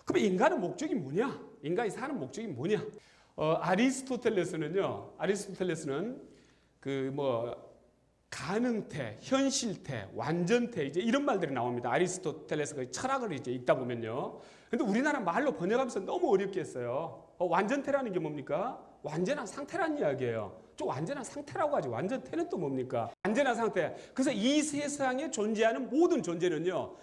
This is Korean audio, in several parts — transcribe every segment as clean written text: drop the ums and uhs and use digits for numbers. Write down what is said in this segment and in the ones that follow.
그럼 인간의 목적이 뭐냐? 인간이 사는 목적이 뭐냐? 아리스토텔레스는 가능태, 현실태, 완전태 이제 이런 말들이 나옵니다. 아리스토텔레스가 철학을 이제 읽다 보면요. 근데 우리나라 말로 번역하면서 너무 어렵게 했어요. 완전태라는 게 뭡니까? 완전한 상태라는 이야기예요. 좀 완전한 상태라고 하지. 완전태는 또 뭡니까? 완전한 상태. 그래서 이 세상에 존재하는 모든 존재는요.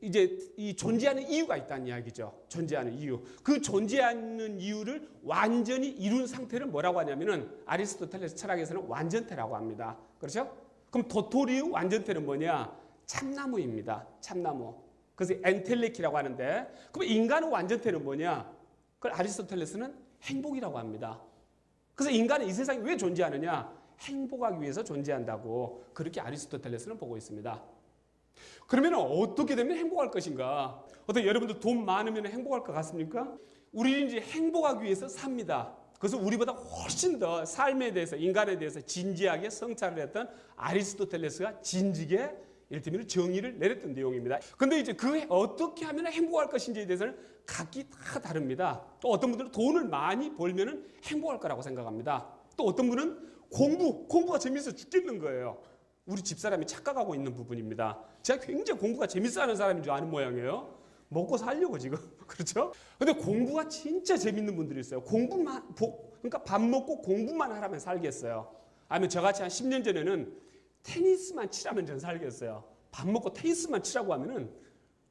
이 존재하는 이유가 있다는 이야기죠. 존재하는 이유. 그 존재하는 이유를 완전히 이룬 상태를 뭐라고 하냐면은 아리스토텔레스 철학에서는 완전태라고 합니다. 그렇죠? 그럼 도토리의 완전태는 뭐냐? 참나무입니다. 참나무. 그래서 엔텔레키라고 하는데, 그럼 인간의 완전태는 뭐냐? 그걸 아리스토텔레스는 행복이라고 합니다. 그래서 인간은 이 세상에 왜 존재하느냐? 행복하기 위해서 존재한다고 그렇게 아리스토텔레스는 보고 있습니다. 그러면 어떻게 되면 행복할 것인가? 어떻게 여러분들 돈 많으면 행복할 것 같습니까? 우리는 이제 행복하기 위해서 삽니다. 그래서 우리보다 훨씬 더 삶에 대해서, 인간에 대해서 진지하게 성찰을 했던 아리스토텔레스가 진지하게 이를테면 정의를 내렸던 내용입니다. 근데 이제 어떻게 하면 행복할 것인지에 대해서는 각기 다 다릅니다. 또 어떤 분들은 돈을 많이 벌면 행복할 거라고 생각합니다. 또 어떤 분은 공부가 재밌어 죽겠는 거예요. 우리 집사람이 착각하고 있는 부분입니다. 제가 굉장히 공부가 재밌어 하는 사람인 줄 아는 모양이에요. 먹고 살려고 지금. 그렇죠? 근데 공부가 진짜 재밌는 분들이 있어요. 그러니까 밥 먹고 공부만 하라면 살겠어요. 아니면 저같이 한 10년 전에는 테니스만 치라면 전 살겠어요. 밥 먹고 테니스만 치라고 하면은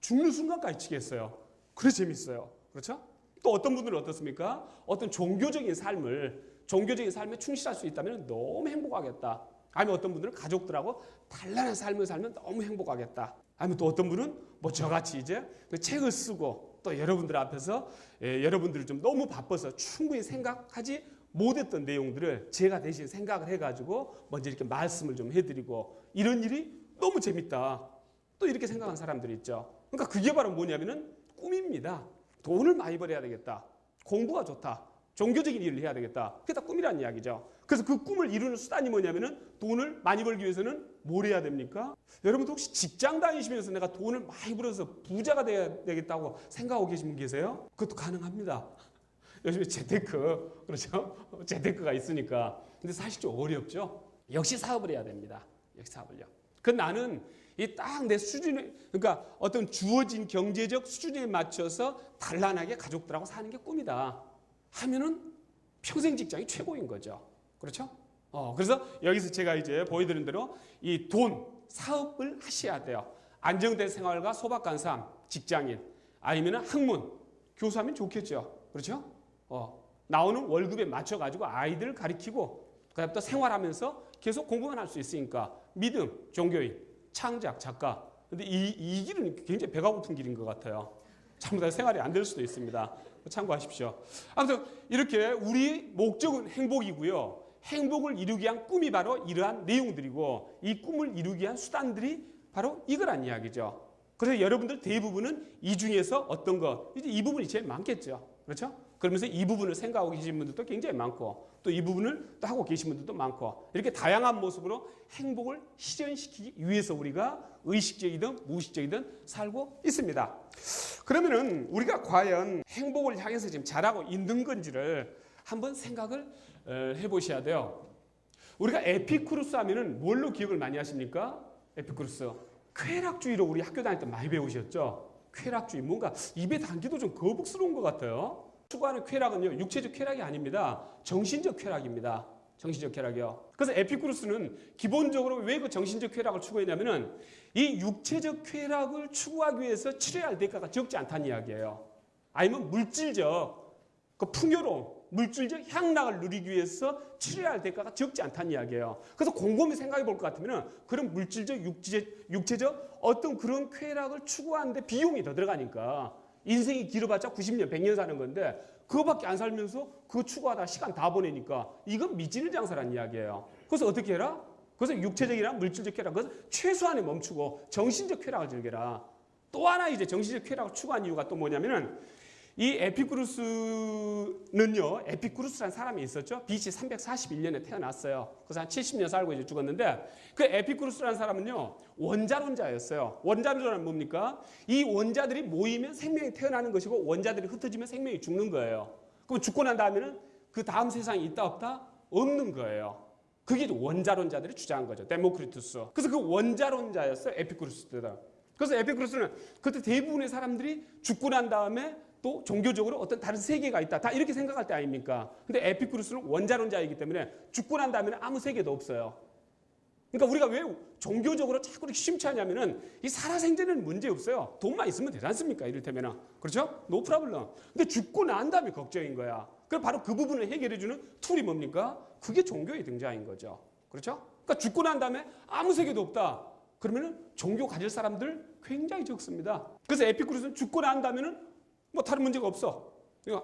죽는 순간까지 치겠어요. 그래 재밌어요. 그렇죠? 또 어떤 분들은 어떻습니까? 어떤 종교적인 삶에 충실할 수 있다면 너무 행복하겠다. 아니면 어떤 분들은 가족들하고 단란한 삶을 살면 너무 행복하겠다. 아니면 또 어떤 분은 저같이 이제 책을 쓰고 또 여러분들 앞에서 여러분들을 좀 너무 바빠서 충분히 생각하지 못했던 내용들을 제가 대신 생각을 해가지고 먼저 이렇게 말씀을 좀 해드리고 이런 일이 너무 재밌다. 또 이렇게 생각하는 사람들이 있죠. 그러니까 그게 바로 뭐냐면은 꿈입니다. 돈을 많이 벌어야 되겠다. 공부가 좋다. 종교적인 일을 해야 되겠다. 그게 다 꿈이라는 이야기죠. 그래서 그 꿈을 이루는 수단이 뭐냐면은 돈을 많이 벌기 위해서는 뭘 해야 됩니까? 여러분도 혹시 직장 다니시면서 내가 돈을 많이 벌어서 부자가 돼야 되겠다고 생각하고 계신 분 계세요? 그것도 가능합니다. 요즘에 재테크, 그렇죠? 재테크가 있으니까. 근데 사실 좀 어렵죠? 역시 사업을 해야 됩니다. 역시 사업을요. 나는 이 딱 내 수준에, 그러니까 어떤 주어진 경제적 수준에 맞춰서 단란하게 가족들하고 사는 게 꿈이다. 하면은 평생 직장이 최고인 거죠. 그렇죠? 그래서 여기서 제가 이제 보여드린 대로 이 사업을 하셔야 돼요. 안정된 생활과 소박한 삶, 직장인, 아니면 학문, 교사하면 좋겠죠. 그렇죠? 나오는 월급에 맞춰가지고 아이들을 가르치고, 그다음에 또 생활하면서 계속 공부만 할 수 있으니까, 믿음, 종교인, 창작, 작가. 근데 이 길은 굉장히 배가 고픈 길인 것 같아요. 잘못하면 생활이 안 될 수도 있습니다. 참고하십시오. 아무튼 이렇게 우리 목적은 행복이고요. 행복을 이루기 위한 꿈이 바로 이러한 내용들이고, 이 꿈을 이루기 위한 수단들이 바로 이거란 이야기죠. 그래서 여러분들 대부분은 이 중에서 어떤 거, 이제 이 부분이 제일 많겠죠. 그렇죠? 그러면서 이 부분을 생각하고 계신 분들도 굉장히 많고, 또 이 부분을 또 하고 계신 분들도 많고, 이렇게 다양한 모습으로 행복을 실현시키기 위해서 우리가 의식적이든 무의식적이든 살고 있습니다. 그러면은 우리가 과연 행복을 향해서 지금 잘하고 있는 건지를 한번 생각을 해보셔야 돼요. 우리가 에피쿠루스 하면은 뭘로 기억을 많이 하십니까? 에피쿠루스. 쾌락주의로 우리 학교 다닐 때 많이 배우셨죠? 쾌락주의. 뭔가 입에 담기도 좀 거북스러운 것 같아요. 추구하는 쾌락은요, 육체적 쾌락이 아닙니다. 정신적 쾌락입니다. 정신적 쾌락이요. 그래서 에피쿠루스는 기본적으로 왜 그 정신적 쾌락을 추구했냐면은 이 육체적 쾌락을 추구하기 위해서 치러야 할 대가가 적지 않다는 이야기예요. 아니면 물질적, 그 풍요로움, 물질적 향락을 누리기 위해서 치러야 할 대가가 적지 않다는 이야기예요. 그래서 곰곰이 생각해 볼 것 같으면 그런 물질적, 육체적 어떤 그런 쾌락을 추구하는데 비용이 더 들어가니까 인생이 길어봤자 90년, 100년 사는 건데 그거밖에 안 살면서 그거 추구하다 시간 다 보내니까 이건 미치는 장사라는 이야기예요. 그래서 어떻게 해라? 그래서 육체적이나 물질적 쾌락, 그것은 최소한에 멈추고 정신적 쾌락을 즐겨라. 또 하나 이제 정신적 쾌락을 추구한 이유가 또 뭐냐면은 이 에피쿠루스는요, 에피쿠루스라는 사람이 있었죠. BC 341년에 태어났어요. 그래서 한 70년 살고 이제 죽었는데, 그 에피쿠루스라는 사람은요, 원자론자였어요. 원자론자는 뭡니까? 이 원자들이 모이면 생명이 태어나는 것이고, 원자들이 흩어지면 생명이 죽는 거예요. 그럼 죽고 난 다음에는 그 다음 세상이 있다 없다? 없는 거예요. 그게 원자론자들이 주장한 거죠. 데모크리투스. 그래서 그 원자론자였어요. 에피쿠루스들. 그래서 에피쿠루스는 그때 대부분의 사람들이 죽고 난 다음에 또 종교적으로 어떤 다른 세계가 있다. 다 이렇게 생각할 때 아닙니까? 근데 에피쿠루스는 원자론자이기 때문에 죽고 난 다음에는 아무 세계도 없어요. 그러니까 우리가 왜 종교적으로 자꾸 이렇게 심취하냐면은 이 살아생전에는 문제 없어요. 돈만 있으면 되지 않습니까? 이를테면. 그렇죠? 노 프라블럼. 근데 죽고 난 다음에 걱정인 거야. 그래서 바로 그 부분을 해결해주는 툴이 뭡니까? 그게 종교의 등장인 거죠. 그렇죠? 그러니까 죽고 난 다음에 아무 세계도 없다. 그러면은 종교 가질 사람들 굉장히 적습니다. 그래서 에피쿠루스는 죽고 난 다음에는 뭐 다른 문제가 없어.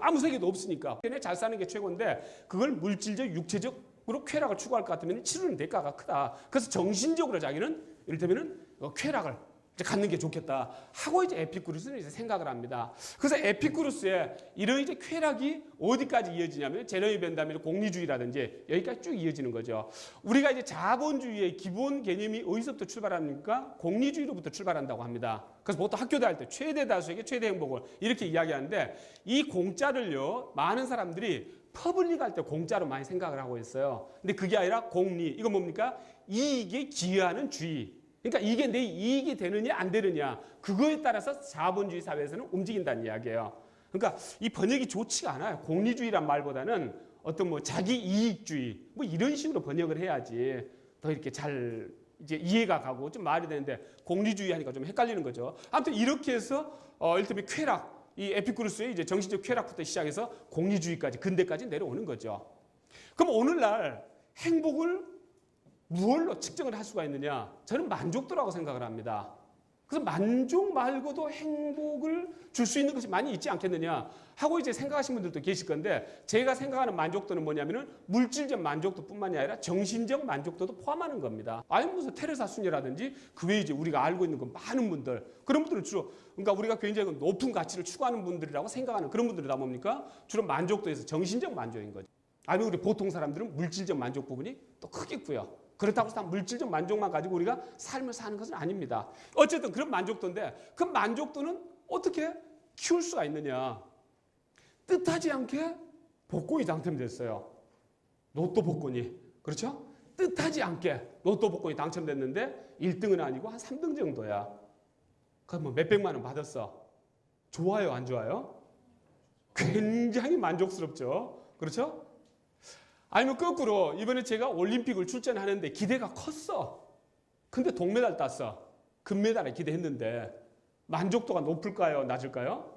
아무 세계도 없으니까. 잘 사는 게 최고인데 그걸 물질적, 육체적으로 쾌락을 추구할 것 같으면 치르는 대가가 크다. 그래서 정신적으로 자기는 이를테면 쾌락을 갖는 게 좋겠다 하고 이제 에피쿠루스는 이제 생각을 합니다. 그래서 에피쿠루스의 이런 이제 쾌락이 어디까지 이어지냐면 제레미 벤담의 공리주의라든지 여기까지 쭉 이어지는 거죠. 우리가 이제 자본주의의 기본 개념이 어디서부터 출발합니까? 공리주의로부터 출발한다고 합니다. 그래서 보통 학교 다닐 때 최대 다수에게 최대 행복을 이렇게 이야기하는데 이 공짜를요 많은 사람들이 퍼블릭 할 때 공짜로 많이 생각을 하고 있어요. 근데 그게 아니라 공리. 이건 뭡니까? 이익에 기여하는 주의. 그러니까 이게 내 이익이 되느냐 안 되느냐 그거에 따라서 자본주의 사회에서는 움직인다는 이야기예요. 그러니까 이 번역이 좋지가 않아요. 공리주의란 말보다는 어떤 뭐 자기 이익주의 뭐 이런 식으로 번역을 해야지 더 이렇게 잘 이제 이해가 가고 좀 말이 되는데 공리주의 하니까 좀 헷갈리는 거죠. 아무튼 이렇게 해서 일테면 쾌락 이 에피쿠루스의 이제 정신적 쾌락부터 시작해서 공리주의까지 근대까지 내려오는 거죠. 그럼 오늘날 행복을 무엇로 측정을 할 수가 있느냐? 저는 만족도라고 생각을 합니다. 그래서 만족 말고도 행복을 줄 수 있는 것이 많이 있지 않겠느냐 하고 이제 생각하시는 분들도 계실 건데 제가 생각하는 만족도는 뭐냐면은 물질적 만족도뿐만이 아니라 정신적 만족도도 포함하는 겁니다. 아니 무슨 테레사 수녀라든지 그 외에 이제 우리가 알고 있는 건 많은 분들 그런 분들은 주로 그러니까 우리가 굉장히 높은 가치를 추구하는 분들이라고 생각하는 그런 분들이 다 뭡니까? 주로 만족도에서 정신적 만족인 거죠. 아니 우리 보통 사람들은 물질적 만족 부분이 또 크겠고요. 그렇다고 해서 물질적 만족만 가지고 우리가 삶을 사는 것은 아닙니다. 어쨌든 그런 만족도인데 그 만족도는 어떻게 키울 수가 있느냐. 뜻하지 않게 복권이 당첨됐어요. 로또 복권이. 그렇죠? 뜻하지 않게 로또 복권이 당첨됐는데 1등은 아니고 한 3등 정도야. 그럼 뭐 몇백만 원 받았어. 좋아요, 안 좋아요? 굉장히 만족스럽죠. 그렇죠? 아니면 거꾸로 이번에 제가 올림픽을 출전하는데 기대가 컸어. 근데 동메달 땄어. 금메달에 기대했는데 만족도가 높을까요? 낮을까요?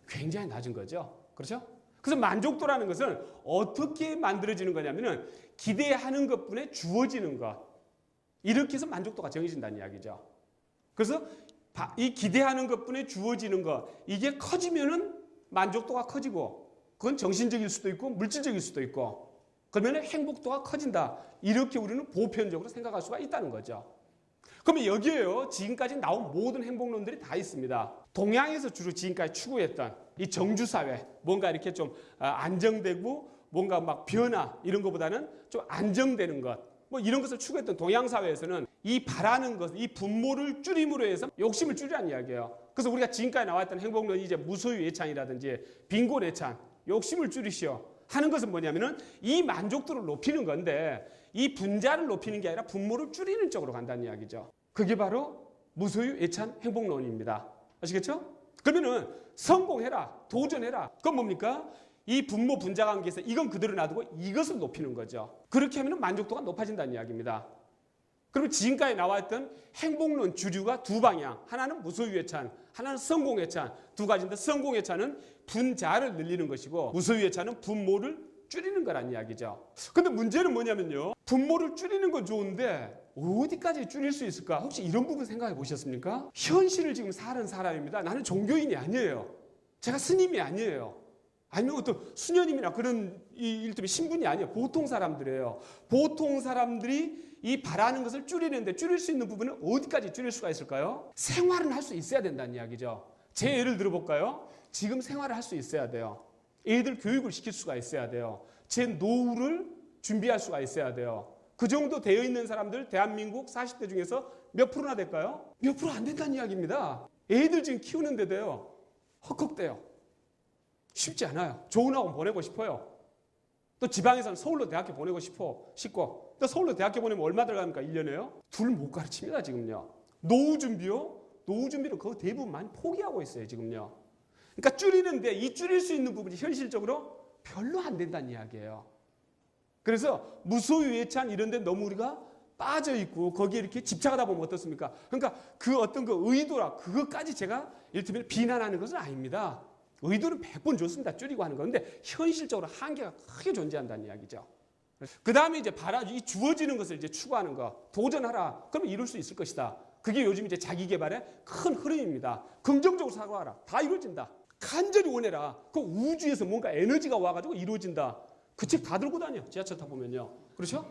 굉장히 낮은 거죠. 그렇죠? 그래서 만족도라는 것은 어떻게 만들어지는 거냐면은 기대하는 것뿐에 주어지는 것. 이렇게 해서 만족도가 정해진다는 이야기죠. 그래서 이 기대하는 것뿐에 주어지는 것. 이게 커지면은 만족도가 커지고 그건 정신적일 수도 있고 물질적일 수도 있고 그러면 행복도가 커진다. 이렇게 우리는 보편적으로 생각할 수가 있다는 거죠. 그러면 여기에요. 지금까지 나온 모든 행복론들이 다 있습니다. 동양에서 주로 지금까지 추구했던 이 정주사회, 뭔가 이렇게 좀 안정되고 뭔가 막 변화 이런 것보다는 좀 안정되는 것, 뭐 이런 것을 추구했던 동양사회에서는 이 바라는 것, 이 분모를 줄임으로 해서 욕심을 줄이라는 이야기예요. 그래서 우리가 지금까지 나왔던 행복론이 이제 무소유 예찬이라든지 빈곤 예찬, 욕심을 줄이시오. 하는 것은 뭐냐면은 이 만족도를 높이는 건데 이 분자를 높이는 게 아니라 분모를 줄이는 쪽으로 간다는 이야기죠. 그게 바로 무소유 예찬 행복론입니다. 아시겠죠? 그러면은 성공해라, 도전해라. 그건 뭡니까? 이 분모 분자 관계에서 이건 그대로 놔두고 이것을 높이는 거죠. 그렇게 하면 만족도가 높아진다는 이야기입니다. 그러면 지금까지 나왔던 행복론 주류가 두 방향. 하나는 무소유 예찬, 하나는 성공 예찬. 두 가지인데 성공 예찬은 분자를 늘리는 것이고 무소유 예찬은 분모를 줄이는 거란 이야기죠. 근데 문제는 뭐냐면요. 분모를 줄이는 건 좋은데 어디까지 줄일 수 있을까? 혹시 이런 부분 생각해 보셨습니까? 현실을 지금 사는 사람입니다. 나는 종교인이 아니에요. 제가 스님이 아니에요. 아니면 어떤 수녀님이나 그런 일종의 신분이 아니에요. 보통 사람들이에요. 보통 사람들이 이 바라는 것을 줄이는데 줄일 수 있는 부분은 어디까지 줄일 수가 있을까요? 생활은 할 수 있어야 된다는 이야기죠. 제 예를 들어볼까요? 지금 생활을 할 수 있어야 돼요. 애들 교육을 시킬 수가 있어야 돼요. 제 노후를 준비할 수가 있어야 돼요. 그 정도 되어 있는 사람들 대한민국 40대 중에서 몇 프로나 될까요? 몇 프로 안 된다는 이야기입니다. 애들 지금 키우는데도요. 헉헉대요. 쉽지 않아요. 좋은 학원 보내고 싶어요. 또 지방에서는 서울로 대학교 보내고 싶고 또 서울로 대학교 보내면 얼마 들어갑니까? 1년에요? 둘 못 가르칩니다. 지금요. 노후 준비요? 노후 준비를 거의 대부분 많이 포기하고 있어요. 지금요. 그러니까 줄이는데 이 줄일 수 있는 부분이 현실적으로 별로 안 된다는 이야기예요. 그래서 무소유 예찬 이런 데 너무 우리가 빠져 있고 거기에 이렇게 집착하다 보면 어떻습니까? 그러니까 그 어떤 그 의도라 그것까지 제가 이를테면 비난하는 것은 아닙니다. 의도는 100번 좋습니다. 줄이고 하는 건데 현실적으로 한계가 크게 존재한다는 이야기죠. 그 다음에 이제 이 주어지는 것을 이제 추구하는 거, 도전하라. 그러면 이룰 수 있을 것이다. 그게 요즘 이제 자기 개발의 큰 흐름입니다. 긍정적으로 사고하라. 다 이루어진다. 간절히 원해라. 그 우주에서 뭔가 에너지가 와가지고 이루어진다. 그 책 다 들고 다녀. 지하철 타보면요. 그렇죠?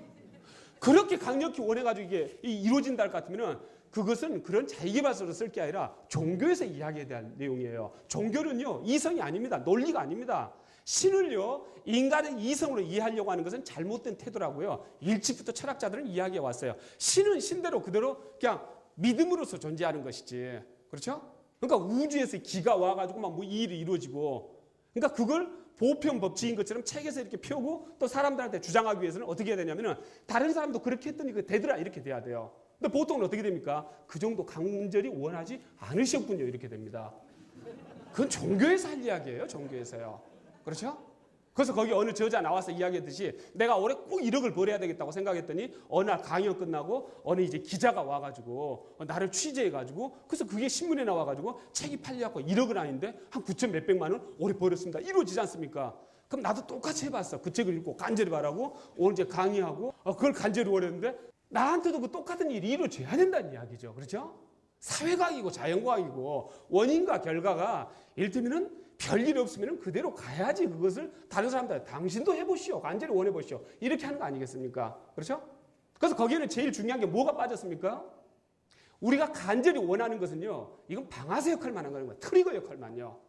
그렇게 강력히 원해가지고 이게 이루어진다 할 것 같으면은 그것은 그런 자기개발서로 쓸 게 아니라 종교에서 이야기에 대한 내용이에요. 종교는요, 이성이 아닙니다. 논리가 아닙니다. 신을요, 인간의 이성으로 이해하려고 하는 것은 잘못된 태도라고요. 일찍부터 철학자들은 이야기해 왔어요. 신은 신대로 그대로 그냥 믿음으로서 존재하는 것이지. 그렇죠? 그러니까 우주에서 기가 와가지고 막 뭐 이 일이 이루어지고. 그러니까 그걸 보편 법칙인 것처럼 책에서 이렇게 펴고 또 사람들한테 주장하기 위해서는 어떻게 해야 되냐면은 다른 사람도 그렇게 했더니 그 되더라 이렇게 돼야 돼요. 근데 보통은 어떻게 됩니까? 그 정도 간절히 원하지 않으셨군요. 이렇게 됩니다. 그건 종교에서 할 이야기예요. 종교에서요. 그렇죠? 그래서 거기 어느 저자 나와서 이야기했듯이 내가 올해 꼭 1억을 벌어야 되겠다고 생각했더니 어느 날 강연 끝나고 어느 이제 기자가 와가지고 나를 취재해가지고 그래서 그게 신문에 나와가지고 책이 팔려갖고 1억은 아닌데 한 9천 몇백만 원 올해 벌었습니다. 이루어지지 않습니까? 그럼 나도 똑같이 해봤어. 그 책을 읽고 간절히 바라고 오늘 이제 강의하고 그걸 간절히 원했는데 나한테도 그 똑같은 일이 이루어져야 된다는 이야기죠. 그렇죠? 사회과학이고 자연과학이고 원인과 결과가 이를테면은 별일 없으면 그대로 가야지 그것을 다른 사람들 당신도 해보시오. 간절히 원해보시오. 이렇게 하는 거 아니겠습니까? 그렇죠? 그래서 거기에는 제일 중요한 게 뭐가 빠졌습니까? 우리가 간절히 원하는 것은요. 이건 방아쇠 역할만 하는 거예요. 트리거 역할만요.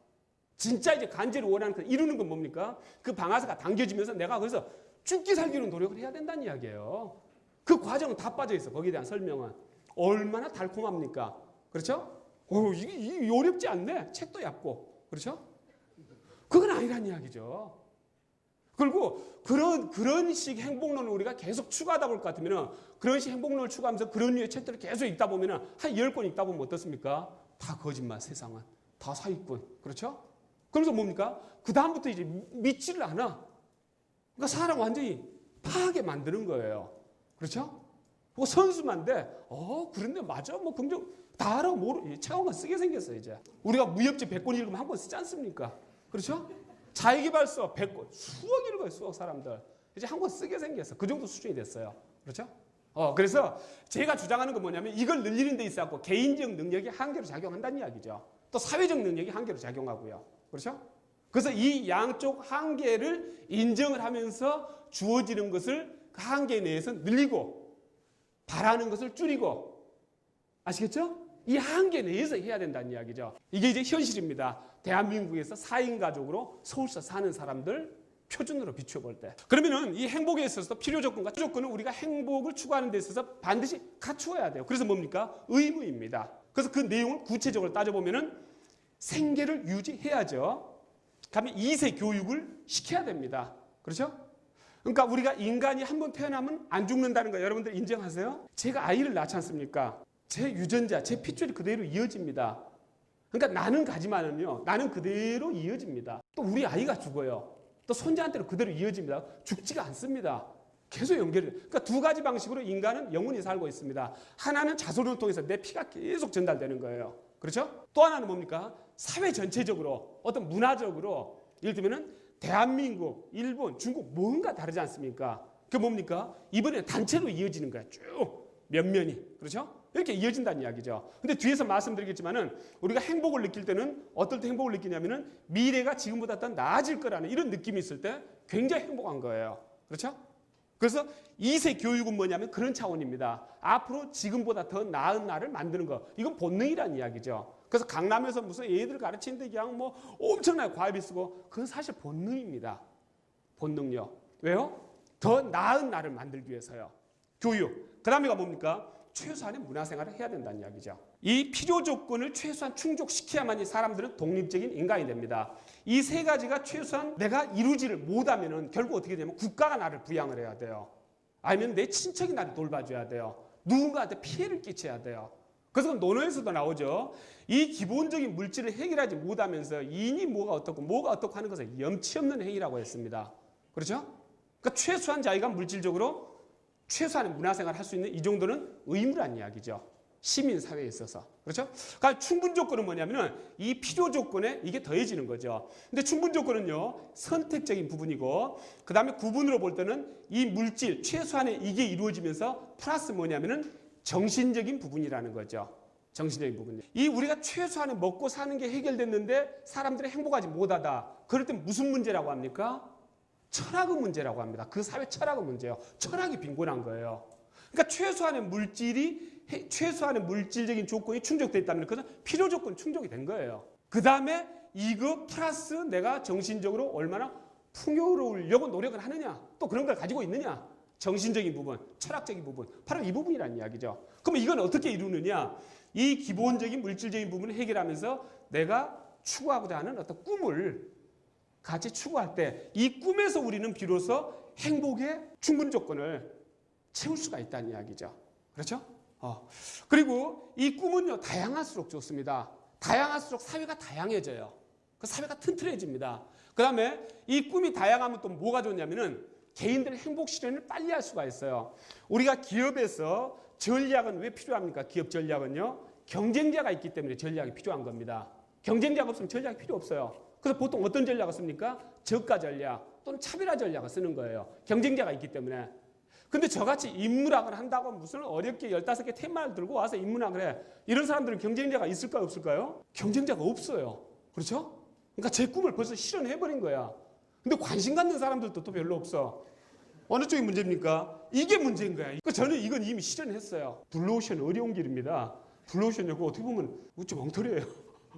진짜 이제 간절히 원하는 걸 이루는 건 뭡니까? 그 방아쇠가 당겨지면서 내가 거기서 죽기 살기로 노력을 해야 된다는 이야기예요. 그 과정은 다 빠져 있어. 거기에 대한 설명은. 얼마나 달콤합니까? 그렇죠? 이게 어렵지 않네. 책도 얇고. 그렇죠? 그건 아니란 이야기죠. 그리고 그런 식 행복론을 우리가 계속 추구하다 볼 것 같으면 그런 식 행복론을 추구하면서 그런 류의 책들을 계속 읽다 보면 한 10권 읽다 보면 어떻습니까? 다 거짓말 세상은. 다 사기꾼. 그렇죠? 그래서 뭡니까? 그 다음부터 이제 믿지를 않아. 그러니까 사람 완전히 파하게 만드는 거예요. 그렇죠? 뭐 선수만데 그런데 맞아. 뭐 긍정 다 알아. 책한권 쓰게 생겼어요. 이제. 우리가 무협지 100권 읽으면 한 권 쓰지 않습니까? 그렇죠? 자기개발서 100권, 수억 읽어요, 수억 사람들. 이제 한 권 쓰게 생겼어. 그 정도 수준이 됐어요. 그렇죠? 그래서 제가 주장하는 건 뭐냐면 이걸 늘리는 데 있어서 개인적 능력이 한계로 작용한다는 이야기죠. 또 사회적 능력이 한계로 작용하고요. 그렇죠? 그래서 이 양쪽 한계를 인정을 하면서 주어지는 것을 그 한계 내에서 늘리고 바라는 것을 줄이고 아시겠죠? 이 한계 내에서 해야 된다는 이야기죠. 이게 이제 현실입니다. 대한민국에서 4인 가족으로 서울서 사는 사람들 표준으로 비춰볼 때. 그러면은 이 행복에 있어서 필요 조건과 조건은 우리가 행복을 추구하는 데 있어서 반드시 갖추어야 돼요. 그래서 뭡니까? 의무입니다. 그래서 그 내용을 구체적으로 따져보면은 생계를 유지해야죠. 그다음에 2세 교육을 시켜야 됩니다. 그렇죠? 그러니까 우리가 인간이 한 번 태어나면 안 죽는다는 거 여러분들 인정하세요? 제가 아이를 낳지 않습니까? 제 유전자, 제 핏줄이 그대로 이어집니다. 그러니까 나는 가지만은요, 나는 그대로 이어집니다. 또 우리 아이가 죽어요. 또 손자한테는 그대로 이어집니다. 죽지가 않습니다. 계속 연결이 돼요. 그러니까 두 가지 방식으로 인간은 영원히 살고 있습니다. 하나는 자손을 통해서 내 피가 계속 전달되는 거예요. 그렇죠? 또 하나는 뭡니까? 사회 전체적으로, 어떤 문화적으로, 예를 들면은 대한민국, 일본, 중국 뭔가 다르지 않습니까? 그게 뭡니까? 이번에 단체로 이어지는 거야. 쭉 면면이. 그렇죠? 이렇게 이어진다는 이야기죠. 근데 뒤에서 말씀드리겠지만은 우리가 행복을 느낄 때는 어떨 때 행복을 느끼냐면은 미래가 지금보다 더 나아질 거라는 이런 느낌이 있을 때 굉장히 행복한 거예요. 그렇죠? 그래서 2세 교육은 뭐냐면 그런 차원입니다. 앞으로 지금보다 더 나은 나를 만드는 거. 이건 본능이라는 이야기죠. 그래서 강남에서 무슨 애들 가르치는데 그냥 뭐 엄청나게 과외비 쓰고 그건 사실 본능입니다. 본능요. 왜요? 더 나은 나를 만들기 위해서요. 교육. 그 다음에가 뭡니까? 최소한의 문화생활을 해야 된다는 이야기죠. 이 필요 조건을 최소한 충족시켜야만이 사람들은 독립적인 인간이 됩니다. 이 세 가지가 최소한 내가 이루지를 못하면 결국 어떻게 되냐면 국가가 나를 부양을 해야 돼요. 아니면 내 친척이 나를 돌봐줘야 돼요. 누군가한테 피해를 끼쳐야 돼요. 그래서 논어에서도 나오죠. 이 기본적인 물질을 해결하지 못하면서 이인이 뭐가 어떻고 하는 것은 염치 없는 행위라고 했습니다. 그렇죠? 그러니까 최소한 자기가 물질적으로 최소한의 문화생활을 할 수 있는 이 정도는 의무란 이야기죠. 시민사회에 있어서. 그렇죠? 그러니까 충분 조건은 뭐냐면은 이 필요 조건에 이게 더해지는 거죠. 근데 충분 조건은요, 선택적인 부분이고, 그 다음에 구분으로 볼 때는 이 물질, 최소한의 이게 이루어지면서 플러스 뭐냐면은 정신적인 부분이라는 거죠. 정신적인 부분. 이 우리가 최소한의 먹고 사는 게 해결됐는데 사람들이 행복하지 못하다. 그럴 때 무슨 문제라고 합니까? 철학의 문제라고 합니다. 그 사회 철학의 문제예요. 철학이 빈곤한 거예요. 그러니까 최소한의 물질적인 조건이 충족되어 있다면 그것은 필요 조건 충족이 된 거예요. 그 다음에 이거 플러스 내가 정신적으로 얼마나 풍요로우려고 노력을 하느냐, 또 그런 걸 가지고 있느냐, 정신적인 부분, 철학적인 부분, 바로 이 부분이라는 이야기죠. 그러면 이건 어떻게 이루느냐? 이 기본적인 물질적인 부분을 해결하면서 내가 추구하고자 하는 어떤 꿈을 같이 추구할 때 이 꿈에서 우리는 비로소 행복의 충분 조건을 채울 수가 있다는 이야기죠. 그렇죠? 그리고 이 꿈은요, 다양할수록 좋습니다. 다양할수록 사회가 다양해져요. 그 사회가 튼튼해집니다. 그 다음에 이 꿈이 다양하면 또 뭐가 좋냐면은 개인들의 행복 실현을 빨리 할 수가 있어요. 우리가 기업에서 전략은 왜 필요합니까? 기업 전략은요, 경쟁자가 있기 때문에 전략이 필요한 겁니다. 경쟁자가 없으면 전략이 필요 없어요. 그래서 보통 어떤 전략을 씁니까? 저가 전략 또는 차별화 전략을 쓰는 거예요. 경쟁자가 있기 때문에. 근데 저같이 인문학을 한다고 무슨 어렵게 15개 테마를 들고 와서 인문학을 해. 이런 사람들은 경쟁자가 있을까요? 없을까요? 경쟁자가 없어요. 그렇죠? 그러니까 제 꿈을 벌써 실현해버린 거야. 근데 관심 갖는 사람들도 또 별로 없어. 어느 쪽이 문제입니까? 이게 문제인 거야. 저는 이건 이미 실현했어요. 블루오션 어려운 길입니다. 블루오션 이거 어떻게 보면 좀 엉터리예요.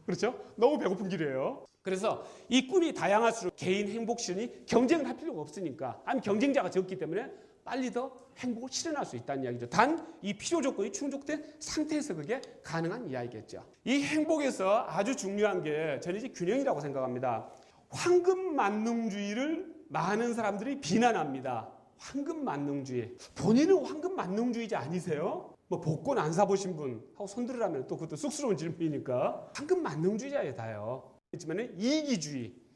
그렇죠? 너무 배고픈 길이에요. 그래서 이 꿈이 다양할수록 개인 행복 실현이 경쟁을 할 필요가 없으니까, 아니면 경쟁자가 적기 때문에 빨리 더 행복을 실현할 수 있다는 이야기죠. 단 이 필요 조건이 충족된 상태에서 그게 가능한 이야기겠죠. 이 행복에서 아주 중요한 게 저는 이제 균형이라고 생각합니다. 황금 만능주의를 많은 사람들이 비난합니다. 황금 만능주의. 본인은 황금 만능주의자 아니세요? 뭐 복권 안 사보신 분 하고 손들으라면 또 그것도 쑥스러운 질문이니까 황금 만능주의자에 다요. 그렇지만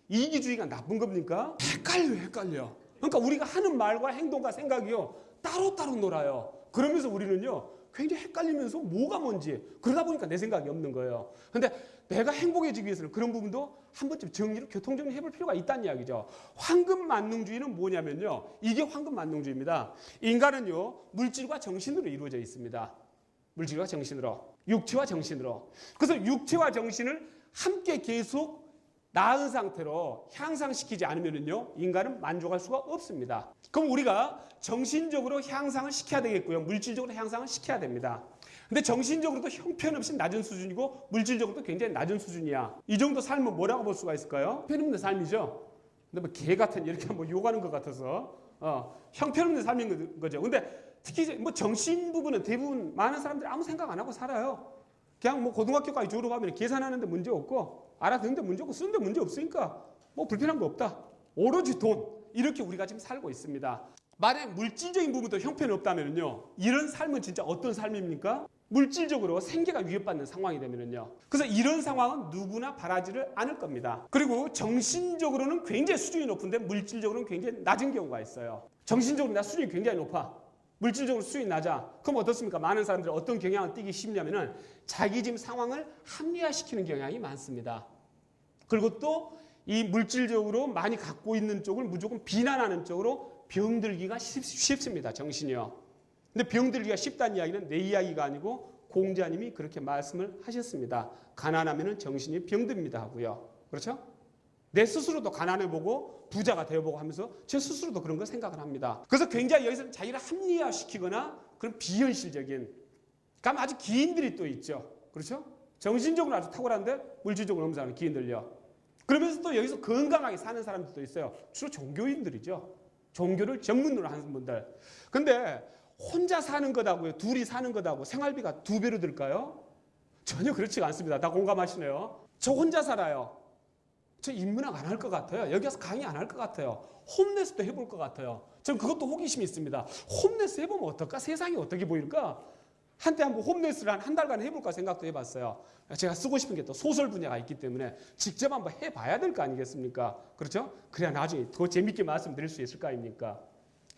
이기주의가 나쁜 겁니까? 헷갈려. 그러니까 우리가 하는 말과 행동과 생각이요, 따로따로 놀아요. 그러면서 우리는요, 굉장히 헷갈리면서 뭐가 뭔지, 그러다 보니까 내 생각이 없는 거예요. 근데 내가 행복해지기 위해서는 그런 부분도 한 번쯤 교통정리 해볼 필요가 있다는 이야기죠. 황금 만능주의는 뭐냐면요, 이게 황금 만능주의입니다. 인간은요, 물질과 정신으로 이루어져 있습니다. 물질과 정신으로, 육체와 정신으로. 그래서 육체와 정신을 함께 계속 나은 상태로 향상시키지 않으면요, 인간은 만족할 수가 없습니다. 그럼 우리가 정신적으로 향상을 시켜야 되겠고요, 물질적으로 향상을 시켜야 됩니다. 근데 정신적으로도 형편없이 낮은 수준이고 물질적으로도 굉장히 낮은 수준이야. 이 정도 삶은 뭐라고 볼 수가 있을까요? 형편없는 삶이죠. 근데 뭐 개 같은 이렇게 뭐 욕하는 것 같아서 형편없는 삶인 거죠. 근데 특히 뭐 정신 부분은 대부분 많은 사람들이 아무 생각 안 하고 살아요. 그냥 뭐 고등학교까지 졸업하면 계산하는데 문제 없고 알아듣는데 문제 없고 쓰는데 문제 없으니까 뭐 불편한 거 없다. 오로지 돈. 이렇게 우리가 지금 살고 있습니다. 만약 물질적인 부분도 형편이 없다면요, 이런 삶은 진짜 어떤 삶입니까? 물질적으로 생계가 위협받는 상황이 되면요. 그래서 이런 상황은 누구나 바라지를 않을 겁니다. 그리고 정신적으로는 굉장히 수준이 높은데 물질적으로는 굉장히 낮은 경우가 있어요. 정신적으로 나 수준이 굉장히 높아. 물질적으로 수준이 낮아. 그럼 어떻습니까? 많은 사람들이 어떤 경향을 띠기 쉽냐면은 자기 지금 상황을 합리화시키는 경향이 많습니다. 그리고 또 이 물질적으로 많이 갖고 있는 쪽을 무조건 비난하는 쪽으로 병들기가 쉽습니다. 정신이요. 근데 병들기가 쉽다는 이야기는 내 이야기가 아니고 공자님이 그렇게 말씀을 하셨습니다. 가난하면 정신이 병듭니다 하고요. 그렇죠? 내 스스로도 가난해보고 부자가 되어보고 하면서 제 스스로도 그런 걸 생각을 합니다. 그래서 굉장히 여기서 자기를 합리화시키거나 그런 비현실적인, 그럼 아주 기인들이 또 있죠. 그렇죠? 정신적으로 아주 탁월한데 물질적으로 없는 사람은 기인들려. 그러면서 또 여기서 건강하게 사는 사람들도 있어요. 주로 종교인들이죠. 종교를 전문으로 하는 분들. 근데 혼자 사는 것하고요, 둘이 사는 것하고 생활비가 2배로 들까요? 전혀 그렇지가 않습니다. 다 공감하시네요. 저 혼자 살아요. 저 인문학 안 할 것 같아요. 여기 와서 강의 안 할 것 같아요. 홈레스도 해볼 것 같아요. 전 그것도 호기심이 있습니다. 홈레스 해보면 어떨까? 세상이 어떻게 보일까? 한때 한번 홈레스를 한 달간 해볼까 생각도 해봤어요. 제가 쓰고 싶은 게 또 소설 분야가 있기 때문에 직접 한번 해봐야 될 거 아니겠습니까? 그렇죠? 그래야 나중에 더 재밌게 말씀드릴 수 있을 거 아닙니까?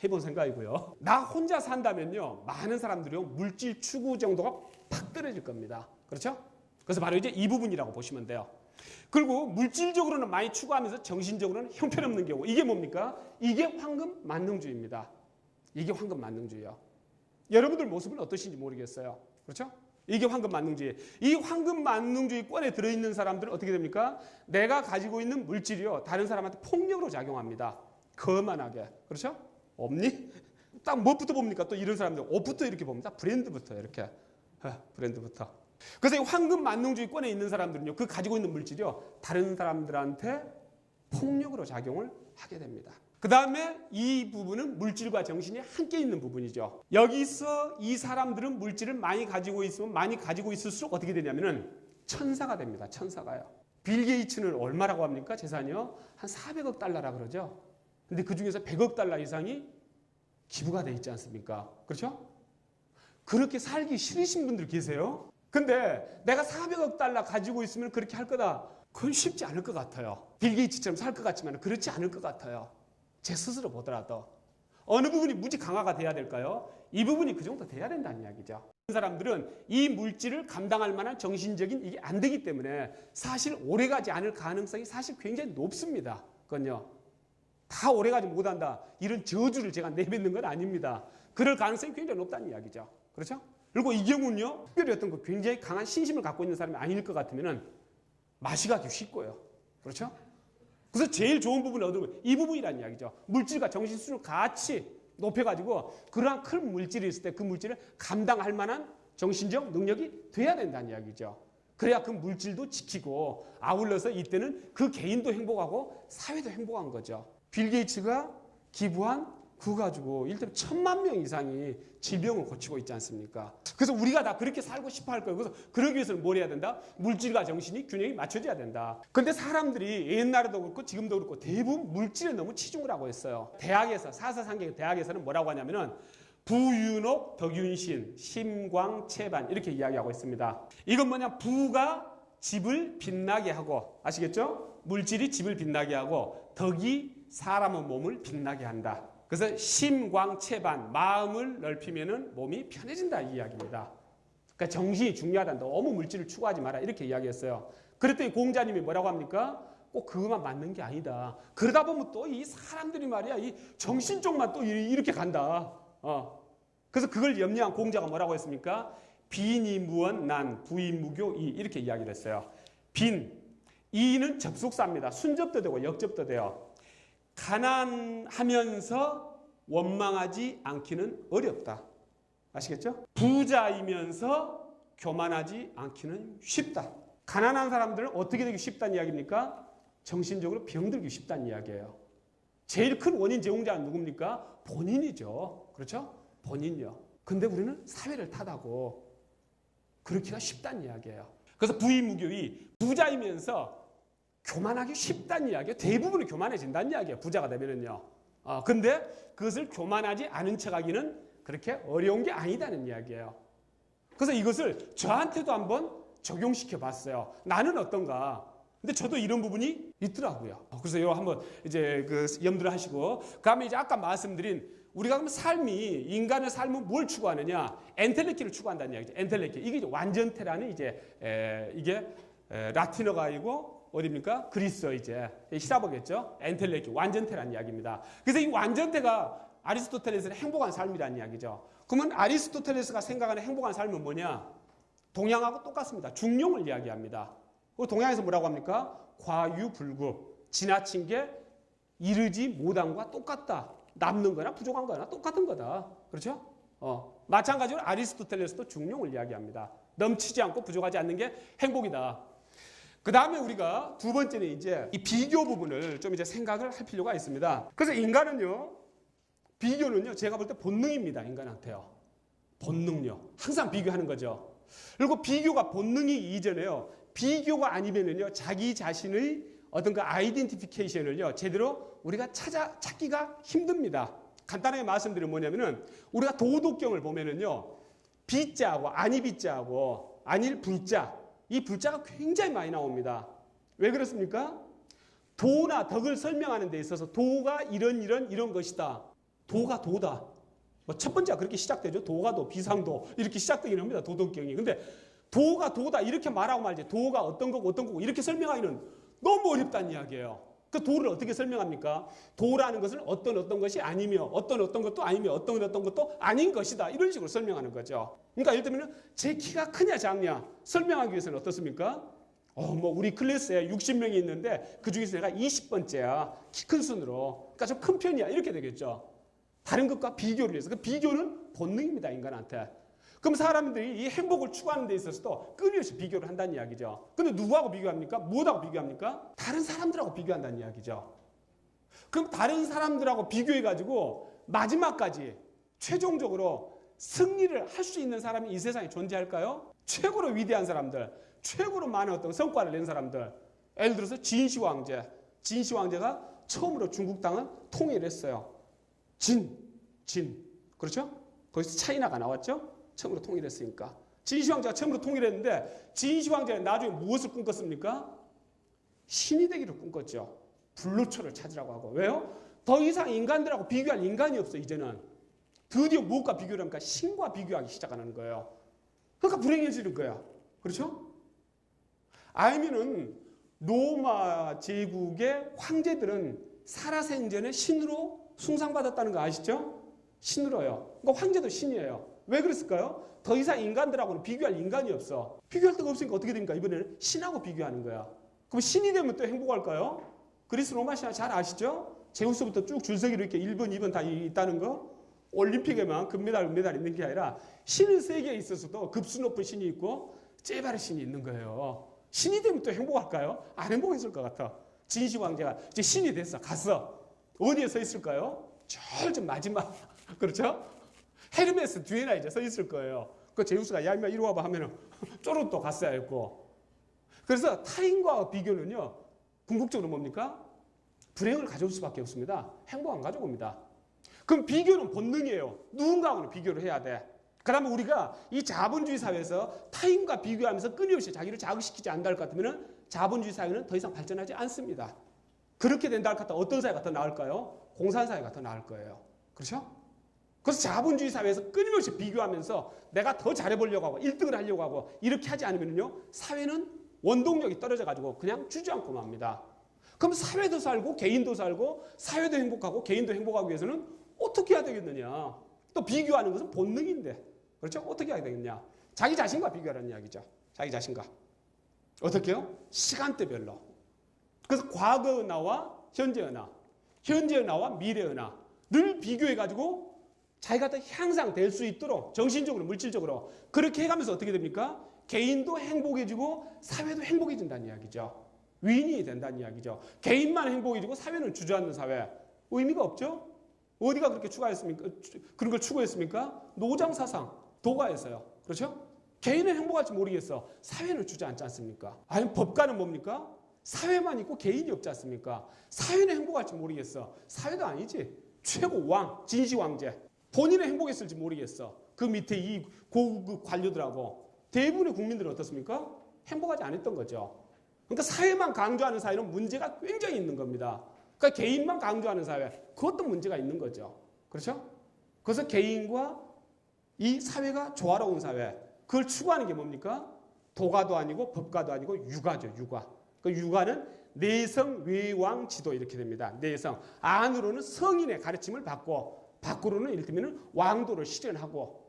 해본 생각이고요. 나 혼자 산다면요, 많은 사람들이 물질 추구 정도가 팍 떨어질 겁니다. 그렇죠? 그래서 바로 이제 이 부분이라고 보시면 돼요. 그리고 물질적으로는 많이 추구하면서 정신적으로는 형편없는 경우. 이게 뭡니까? 이게 황금 만능주의입니다. 이게 황금 만능주의요. 여러분들 모습은 어떠신지 모르겠어요. 그렇죠? 이게 황금 만능주의. 이 황금 만능주의권에 들어있는 사람들은 어떻게 됩니까? 내가 가지고 있는 물질이요, 다른 사람한테 폭력으로 작용합니다. 거만하게. 그렇죠? 없니? 딱 뭐부터 봅니까? 또 이런 사람들 옷부터 이렇게 봅니다. 브랜드부터 이렇게. 브랜드부터. 그래서 이 황금 만능주의권에 있는 사람들은요, 그 가지고 있는 물질이요, 다른 사람들한테 폭력으로 작용을 하게 됩니다. 그 다음에 이 부분은 물질과 정신이 함께 있는 부분이죠. 여기서 이 사람들은 물질을 많이 가지고 있으면 많이 가지고 있을수록 어떻게 되냐면은 천사가 됩니다. 천사가요. 빌 게이츠는 얼마라고 합니까? 재산이요? 한 400억 달러라 그러죠. 근데 그 중에서 100억 달러 이상이 기부가 돼 있지 않습니까? 그렇죠? 그렇게 살기 싫으신 분들 계세요. 근데 내가 400억 달러 가지고 있으면 그렇게 할 거다. 그건 쉽지 않을 것 같아요. 빌 게이츠처럼 살 것 같지만 그렇지 않을 것 같아요. 제 스스로 보더라도. 어느 부분이 무지 강화가 돼야 될까요? 이 부분이 그 정도 돼야 된다는 이야기죠. 사람들은 이 물질을 감당할 만한 정신적인 이게 안 되기 때문에 사실 오래가지 않을 가능성이 사실 굉장히 높습니다. 그건요. 다 오래가지 못한다. 이런 저주를 제가 내뱉는 건 아닙니다. 그럴 가능성이 굉장히 높다는 이야기죠. 그렇죠? 그리고 이 경우는요, 특별히 어떤 거 굉장히 강한 신심을 갖고 있는 사람이 아닐 것 같으면은 맛이 가기 쉽고요. 그렇죠? 그래서 제일 좋은 부분은 어떤 거예요? 이 부분이라는 이야기죠. 물질과 정신 수준을 같이 높여가지고 그러한 큰 물질이 있을 때 그 물질을 감당할 만한 정신적 능력이 돼야 된다는 이야기죠. 그래야 그 물질도 지키고 아울러서 이때는 그 개인도 행복하고 사회도 행복한 거죠. 빌 게이츠가 기부한 그거 가지고 일단 1000만 명 이상이 질병을 고치고 있지 않습니까? 그래서 우리가 다 그렇게 살고 싶어 할 거예요. 그래서 그러기 위해서는 뭘 해야 된다? 물질과 정신이 균형이 맞춰져야 된다. 근데 사람들이 옛날에도 그렇고 지금도 그렇고 대부분 물질에 너무 치중을 하고 있어요. 대학에서, 사사상계 대학에서는 뭐라고 하냐면은 부윤옥, 덕윤신, 심광채반 이렇게 이야기하고 있습니다. 이건 뭐냐? 부가 집을 빛나게 하고, 아시겠죠? 물질이 집을 빛나게 하고 덕이 사람의 몸을 빛나게 한다. 그래서 심광채반, 마음을 넓히면은 몸이 편해진다 이 이야기입니다. 그러니까 정신이 중요하다. 너무 물질을 추구하지 마라 이렇게 이야기했어요. 그랬더니 공자님이 뭐라고 합니까? 꼭 그것만 맞는 게 아니다. 그러다 보면 또 이 사람들이 말이야 이 정신 쪽만 또 이렇게 간다. 그래서 그걸 염려한 공자가 뭐라고 했습니까? 빈이 무언 난 부인무교 이 이렇게 이야기를 했어요. 빈, 이는 접속사입니다. 순접도 되고 역접도 돼요. 가난하면서 원망하지 않기는 어렵다. 아시겠죠? 부자이면서 교만하지 않기는 쉽다. 가난한 사람들은 어떻게 되기 쉽다는 이야기입니까? 정신적으로 병들기 쉽다는 이야기예요. 제일 큰 원인 제공자는 누굽니까? 본인이죠. 그렇죠? 본인이요. 근데 우리는 사회를 탓하고 그렇기가 쉽다는 이야기예요. 그래서 부의무교의 부자이면서 교만하기 쉽다는 이야기예요. 대부분은 교만해진다는 이야기예요. 부자가 되면은요. 근데 그것을 교만하지 않은 척하기는 그렇게 어려운 게 아니다는 이야기예요. 그래서 이것을 저한테도 한번 적용시켜 봤어요. 나는 어떤가? 근데 저도 이런 부분이 있더라고요. 그래서 이거 한번 이제 그 염두를 하시고, 그다음에 이제 아까 말씀드린 우리가 그럼 삶이 인간의 삶은 뭘 추구하느냐? 엔텔레키를 추구한다는 이야기죠. 엔텔레키. 이게 이제 완전태라는 이제 이게 라틴어가이고 어디입니까? 그리스어 이제 히라버겠죠. 엔텔레키 완전태라는 이야기입니다. 그래서 이 완전태가 아리스토텔레스의 행복한 삶이라는 이야기죠. 그러면 아리스토텔레스가 생각하는 행복한 삶은 뭐냐? 동양하고 똑같습니다. 중용을 이야기합니다. 동양에서 뭐라고 합니까? 과유불급. 지나친 게 이르지 못한 것과 똑같다. 남는 거나 부족한 거나 똑같은 거다. 그렇죠? 마찬가지로 아리스토텔레스도 중용을 이야기합니다. 넘치지 않고 부족하지 않는 게 행복이다. 그 다음에 우리가 두 번째는 이제 이 비교 부분을 좀 이제 생각을 할 필요가 있습니다. 그래서 인간은요, 비교는요, 제가 볼 때 본능입니다. 인간한테요. 본능요. 항상 비교하는 거죠. 그리고 비교가 본능이 이전에요. 비교가 아니면은요, 자기 자신의 어떤 그 아이덴티피케이션을요, 제대로 우리가 찾기가 힘듭니다. 간단하게 말씀드리면 뭐냐면은, 우리가 도덕경을 보면은요, 비자하고 아니 비자하고 아닐 불자, 이 불자가 굉장히 많이 나옵니다. 왜 그렇습니까? 도나 덕을 설명하는 데 있어서 도가 이런 것이다. 도가 도다. 뭐 첫 번째가 그렇게 시작되죠. 도가 도, 비상도 이렇게 시작되긴 합니다. 도덕경이. 근데 도가 도다 이렇게 말하고 말지 도가 어떤 거고 이렇게 설명하기는 너무 어렵다는 이야기예요. 그 도를 어떻게 설명합니까? 도라는 것을 어떤 것이 아니며 어떤 것도 아니며 어떤 것도 아닌 것이다. 이런 식으로 설명하는 거죠. 그러니까 예를 들면 제 키가 크냐 작냐 설명하기 위해서는 어떻습니까? 뭐 우리 클래스에 60명이 있는데 그 중에서 내가 20번째야. 키 큰 순으로. 그러니까 좀 큰 편이야. 이렇게 되겠죠. 다른 것과 비교를 해서. 그 비교는 본능입니다. 인간한테. 그럼 사람들이 이 행복을 추구하는 데 있어서도 끊임없이 비교를 한다는 이야기죠. 근데 누구하고 비교합니까? 무엇하고 비교합니까? 다른 사람들하고 비교한다는 이야기죠. 그럼 다른 사람들하고 비교해가지고 마지막까지 최종적으로 승리를 할 수 있는 사람이 이 세상에 존재할까요? 최고로 위대한 사람들, 최고로 많은 어떤 성과를 낸 사람들. 예를 들어서 진시 황제. 진시 황제가 처음으로 중국 땅을 통일했어요. 그렇죠? 거기서 차이나가 나왔죠? 처음으로 통일했으니까. 진시 황제가 처음으로 통일했는데 진시 황제는 나중에 무엇을 꿈꿨습니까? 신이 되기를 꿈꿨죠. 불로초를 찾으라고 하고. 왜요? 더 이상 인간들하고 비교할 인간이 없어 이제는. 드디어 무엇과 비교를 합니까? 신과 비교하기 시작하는 거예요. 그러니까 불행해지는 거야. 그렇죠? 아니면은 로마 제국의 황제들은 살아생전에 신으로 숭상받았다는 거 아시죠? 신으로요. 그러니까 황제도 신이에요. 왜 그랬을까요? 더 이상 인간들하고는 비교할 인간이 없어. 비교할 데가 없으니까 어떻게 됩니까? 이번에는 신하고 비교하는 거야. 그럼 신이 되면 또 행복할까요? 그리스 로마 신화 잘 아시죠? 제우스부터 쭉 줄서기로 이렇게 1번, 2번 다 있다는 거. 올림픽에만 금메달, 은메달 있는 게 아니라 신은 세계에 있어서도 급수 높은 신이 있고 째바르 신이 있는 거예요. 신이 되면 또 행복할까요? 안 행복했을 것 같아. 진시 황제가 이제 신이 됐어. 갔어. 어디에 서 있을까요? 좀 마지막. 그렇죠? 헤르메스 뒤에나 이제 서 있을 거예요. 그 제우스가 야 임마 이리 와봐 하면은 쪼르르 또 갔어야 했고. 그래서 타인과 비교는요. 궁극적으로 뭡니까? 불행을 가져올 수밖에 없습니다. 행복 안 가져옵니다. 그럼 비교는 본능이에요. 누군가하고는 비교를 해야 돼. 그러면 우리가 이 자본주의 사회에서 타인과 비교하면서 끊임없이 자기를 자극시키지 않는다 할 것 같으면 자본주의 사회는 더 이상 발전하지 않습니다. 그렇게 된다 할 것 같으면 어떤 사회가 더 나을까요? 공산사회가 더 나을 거예요. 그렇죠? 그래서 자본주의 사회에서 끊임없이 비교하면서 내가 더 잘해보려고 하고 1등을 하려고 하고 이렇게 하지 않으면요 사회는 원동력이 떨어져가지고 그냥 주저앉고 맙니다. 그럼 사회도 살고 개인도 살고 사회도 행복하고 개인도 행복하기 위해서는 어떻게 해야 되겠느냐. 또 비교하는 것은 본능인데 그렇죠? 어떻게 해야 되겠냐. 자기 자신과 비교하라는 이야기죠. 자기 자신과. 어떻게 해요? 시간대별로. 그래서 과거 은하와 현재 은하, 현재 은하와 미래 은하 늘 비교해가지고 자기가 더 향상될 수 있도록 정신적으로 물질적으로 그렇게 해가면서 어떻게 됩니까? 개인도 행복해지고 사회도 행복해진다는 이야기죠. 윈이 된다는 이야기죠. 개인만 행복해지고 사회는 주저앉는 사회. 의미가 없죠? 어디가 그렇게 추가했습니까? 그런 걸 추구했습니까? 노장사상, 도가에서요. 그렇죠? 개인은 행복할지 모르겠어. 사회는 주저앉지 않습니까? 아니면 법가는 뭡니까? 사회만 있고 개인이 없지 않습니까? 사회는 행복할지 모르겠어. 사회도 아니지. 최고 왕, 진시황제. 본인은 행복했을지 모르겠어. 그 밑에 이 고급 관료들하고. 대부분의 국민들은 어떻습니까? 행복하지 않았던 거죠. 그러니까 사회만 강조하는 사회는 문제가 굉장히 있는 겁니다. 그러니까 개인만 강조하는 사회, 그것도 문제가 있는 거죠. 그렇죠? 그래서 개인과 이 사회가 조화로운 사회, 그걸 추구하는 게 뭡니까? 도가도 아니고 법가도 아니고 유가죠. 유가. 그 유가는 내성, 외왕, 지도 이렇게 됩니다. 내성. 안으로는 성인의 가르침을 받고 밖으로는 이를테면 왕도를 실현하고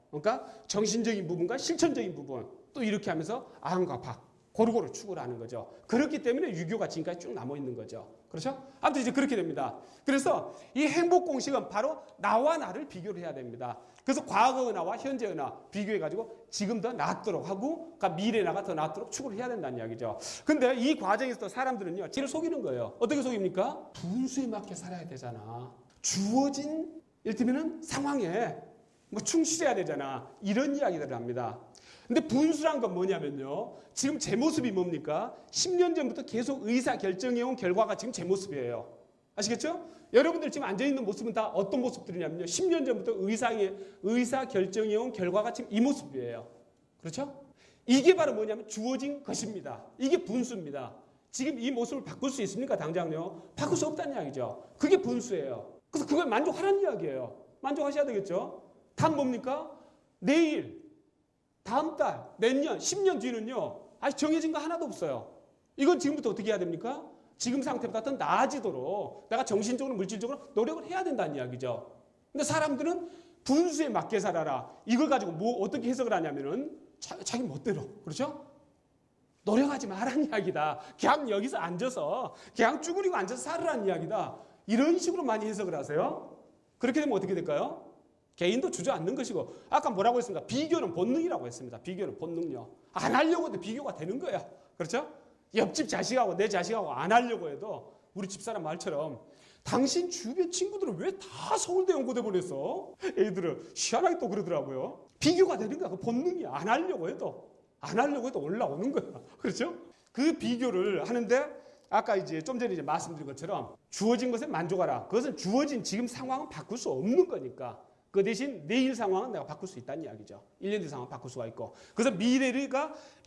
그러니까 정신적인 부분과 실천적인 부분 또 이렇게 하면서 안과 박 고루고루 추구를 하는 거죠. 그렇기 때문에 유교가 지금까지 쭉 남아 있는 거죠. 그렇죠? 아무튼 이제 그렇게 됩니다. 그래서 이 행복 공식은 바로 나와 나를 비교를 해야 됩니다. 그래서 과거 은하와 현재 은하 비교해가지고 지금 더 낫도록 하고, 그러니까 미래 은하가 더 낫도록 추구를 해야 된다는 이야기죠. 근데 이 과정에서 사람들은요, 지를 속이는 거예요. 어떻게 속입니까? 분수에 맞게 살아야 되잖아. 주어진 이를테면은 상황에 뭐 충실해야 되잖아. 이런 이야기들을 합니다. 근데 분수란 건 뭐냐면요, 지금 제 모습이 뭡니까? 10년 전부터 계속 의사 결정해온 결과가 지금 제 모습이에요. 아시겠죠? 여러분들 지금 앉아있는 모습은 다 어떤 모습들이냐면요, 10년 전부터 의사 결정해온 결과가 지금 이 모습이에요. 그렇죠? 이게 바로 뭐냐면 주어진 것입니다. 이게 분수입니다. 지금 이 모습을 바꿀 수 있습니까? 당장요? 바꿀 수 없다는 이야기죠. 그게 분수예요. 그래서 그걸 만족하라는 이야기예요. 만족하셔야 되겠죠? 다음 뭡니까? 내일, 다음 달, 내년, 10년 뒤는요, 정해진 거 하나도 없어요. 이건 지금부터 어떻게 해야 됩니까? 지금 상태보다 더 나아지도록 내가 정신적으로, 물질적으로 노력을 해야 된다는 이야기죠. 근데 사람들은 분수에 맞게 살아라. 이걸 가지고 뭐 어떻게 해석을 하냐면은 자기 멋대로. 그렇죠? 노력하지 말라는 이야기다. 그냥 여기서 앉아서, 그냥 쭈그리고 앉아서 살으라는 이야기다. 이런 식으로 많이 해석을 하세요. 그렇게 되면 어떻게 될까요? 개인도 주저앉는 것이고, 아까 뭐라고 했습니까? 비교는 본능이라고 했습니다. 비교는 본능요. 안 하려고 해도 비교가 되는 거야. 그렇죠? 옆집 자식하고 내 자식하고 안 하려고 해도 우리 집사람 말처럼 당신 주변 친구들은 왜 다 서울대 연고대 보냈어? 애들은 희한하게 또 그러더라고요. 비교가 되는 거야. 그 본능이야. 안 하려고 해도 올라오는 거야. 그렇죠? 그 비교를 하는데 아까 이제 좀 전에 말씀드린 것처럼 주어진 것에 만족하라. 그것은 주어진 지금 상황은 바꿀 수 없는 거니까. 그 대신 내일 상황은 내가 바꿀 수 있다는 이야기죠. 1년 뒤 상황 바꿀 수가 있고. 그래서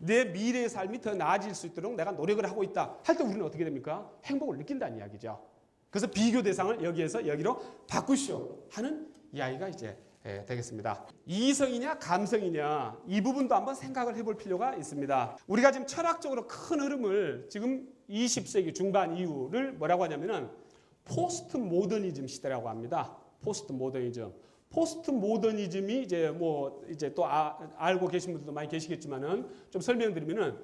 내 미래의 삶이 더 나아질 수 있도록 내가 노력을 하고 있다 할 때 우리는 어떻게 됩니까? 행복을 느낀다는 이야기죠. 그래서 비교 대상을 여기로 바꾸시오 하는 이야기가 이제 되겠습니다. 이성이냐 감성이냐 이 부분도 한번 생각을 해볼 필요가 있습니다. 우리가 지금 철학적으로 큰 흐름을 지금 20세기 중반 이후를 뭐라고 하냐면은 포스트 모더니즘 시대라고 합니다. 포스트 모더니즘. 포스트 모더니즘이 이제 또 알고 계신 분들도 많이 계시겠지만은 좀 설명드리면은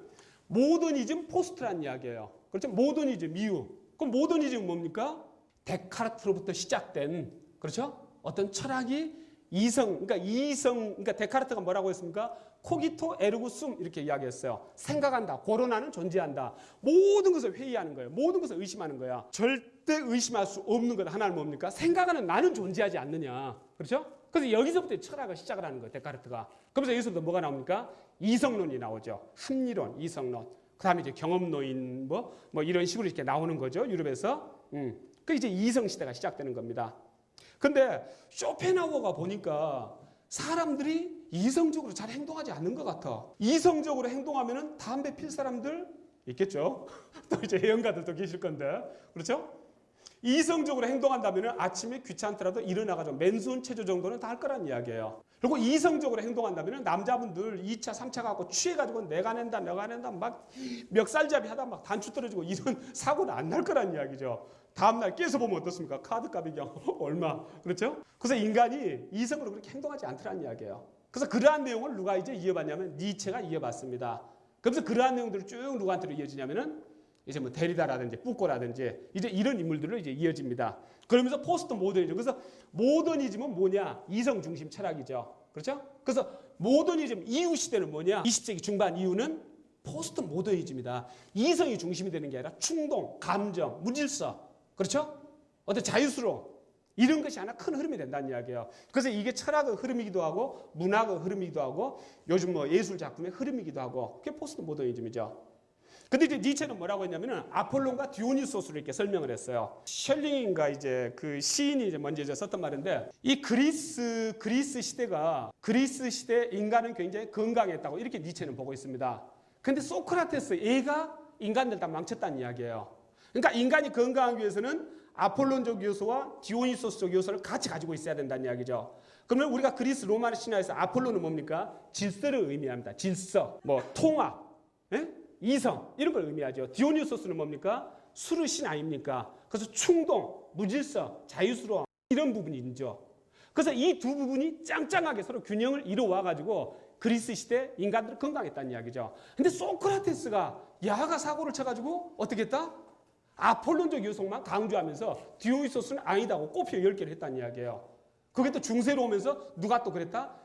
모더니즘 포스트라는 이야기예요. 그렇죠? 모더니즘 이후. 그럼 모더니즘은 뭡니까? 데카르트로부터 시작된, 그렇죠? 어떤 철학이 그러니까 데카르트가 뭐라고 했습니까? 코기토 에르고 숨 이렇게 이야기했어요. 생각한다, 고론하는, 존재한다. 모든 것을 회의하는 거예요. 모든 것을 의심하는 거야. 절대 의심할 수 없는 것 하나는 뭡니까? 생각하는 나는 존재하지 않느냐. 그렇죠? 그래서 여기서부터 철학을 시작을 하는 거예요. 데카르트가. 그래서 여기서부터 뭐가 나옵니까? 이성론이 나오죠. 합리론, 이성론. 그 다음에 이제 경험론인 뭐 이런 식으로 이렇게 나오는 거죠. 유럽에서. 그 이제 이성 시대가 시작되는 겁니다. 근데 쇼펜하우어가 보니까 사람들이 이성적으로 잘 행동하지 않는 것 같아. 이성적으로 행동하면은 담배 필 사람들 있겠죠. 또 이제 해영가들도 계실 건데, 그렇죠? 이성적으로 행동한다면은 아침에 귀찮더라도 일어나가지고 맨손 체조 정도는 다 할 거란 이야기예요. 그리고 이성적으로 행동한다면은 남자분들 2차, 3차 갖고 취해가지고 내가 낸다 막 멱살잡이 하다 막 단추 떨어지고 이런 사고는 안 날 거란 이야기죠. 다음날 깨서 보면 어떻습니까? 카드값이 그냥 얼마. 그렇죠? 그래서 인간이 이성으로 그렇게 행동하지 않더라는 이야기예요. 그래서 그러한 내용을 누가 이제 이어봤냐면 니체가 이어봤습니다. 그래서 그러한 내용들을 쭉 누구한테로 이어지냐면은 이제 뭐 데리다라든지 뿌꼬라든지 이제 이런 인물들로 이제 이어집니다. 그러면서 포스트 모더니즘. 그래서 모더니즘은 뭐냐? 이성 중심 철학이죠. 그렇죠? 그래서 모더니즘 이후 시대는 뭐냐? 20세기 중반 이후는 포스트 모더니즘이다. 이성이 중심이 되는 게 아니라 충동, 감정, 무질서. 그렇죠? 어떤 자유스러움. 이런 것이 하나 큰 흐름이 된다는 이야기예요. 그래서 이게 철학의 흐름이기도 하고 문학의 흐름이기도 하고 요즘 뭐 예술 작품의 흐름이기도 하고 그게 포스트 모더니즘이죠. 근데 이제 니체는 뭐라고 했냐면은 아폴론과 디오니소스를 이렇게 설명을 했어요. 셜링인가 이제 그 시인이 이제 먼저 이제 썼던 말인데 이 그리스 시대 인간은 굉장히 건강했다고 이렇게 니체는 보고 있습니다. 근데 소크라테스 얘가 인간들 다 망쳤다는 이야기예요. 그러니까 인간이 건강하기 위해서는 아폴론적 요소와 디오니소스적 요소를 같이 가지고 있어야 된다는 이야기죠. 그러면 우리가 그리스 로마 신화에서 아폴론은 뭡니까? 질서를 의미합니다. 질서, 통합, 이성 이런 걸 의미하죠. 디오니소스는 뭡니까? 수르 신 아닙니까? 그래서 충동, 무질서, 자유스러움 이런 부분이 있죠. 그래서 이 두 부분이 짱짱하게 서로 균형을 이루어와 가지고 그리스 시대 인간들은 건강했다는 이야기죠. 근데 소크라테스가 야가 사고를 쳐가지고 어떻게 했다? 아폴론적 요소만 강조하면서 디오니소스는 아니다고 꼬피어 10개를 했다는 이야기예요. 그게 또 중세로 오면서 누가 또 그랬다?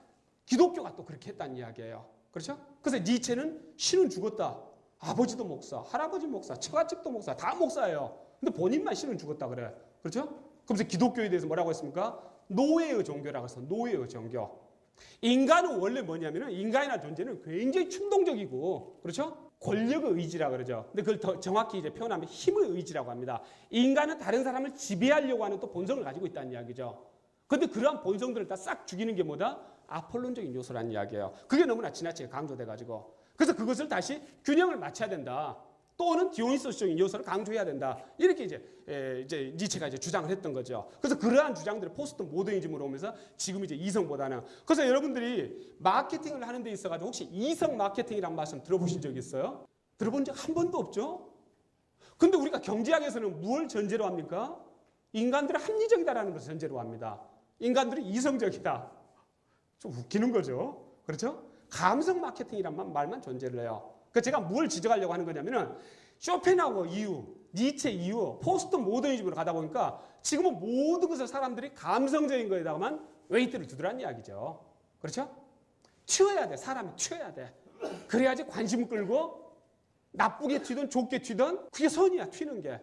기독교가 또 그렇게 했다는 이야기예요. 그렇죠? 그래서 니체는 신은 죽었다. 아버지도 목사, 할아버지 목사, 처갓집도 목사, 다 목사예요. 근데 본인만 신은 죽었다 그래. 그렇죠? 그러면서 기독교에 대해서 뭐라고 했습니까? 노예의 종교라고 해서 노예의 종교. 인간은 원래 뭐냐면은 인간이나 존재는 굉장히 충동적이고, 그렇죠? 권력의 의지라 그러죠. 근데 그걸 더 정확히 이제 표현하면 힘의 의지라고 합니다. 인간은 다른 사람을 지배하려고 하는 또 본성을 가지고 있다는 이야기죠. 근데 그러한 본성들을 다 싹 죽이는 게 뭐다? 아폴론적인 요소라는 이야기예요. 그게 너무나 지나치게 강조돼가지고. 그래서 그것을 다시 균형을 맞춰야 된다. 또는 디오니소스적인 요소를 강조해야 된다. 이렇게 이제 니체가 이제 주장을 했던 거죠. 그래서 그러한 주장들을 포스트 모더니즘으로 오면서 지금 이제 이성보다는. 그래서 여러분들이 마케팅을 하는 데 있어가지고 혹시 이성 마케팅이라는 말씀 들어보신 적 있어요? 들어본 적 한 번도 없죠? 근데 우리가 경제학에서는 무엇을 전제로 합니까? 인간들은 합리적이다라는 것을 전제로 합니다. 인간들은 이성적이다. 좀 웃기는 거죠. 그렇죠? 감성 마케팅이란 말만 존재를 해요. 그러니까 제가 뭘 지적하려고 하는 거냐면은 쇼펜하고 이후, 니체 이후, 포스트 모더니즘으로 가다 보니까 지금은 모든 것을 사람들이 감성적인 거에다가만 웨이트를 두더란 이야기죠. 그렇죠? 튀어야 돼. 사람이 튀어야 돼. 그래야지 관심을 끌고 나쁘게 튀든 좋게 튀든 그게 선이야, 튀는 게.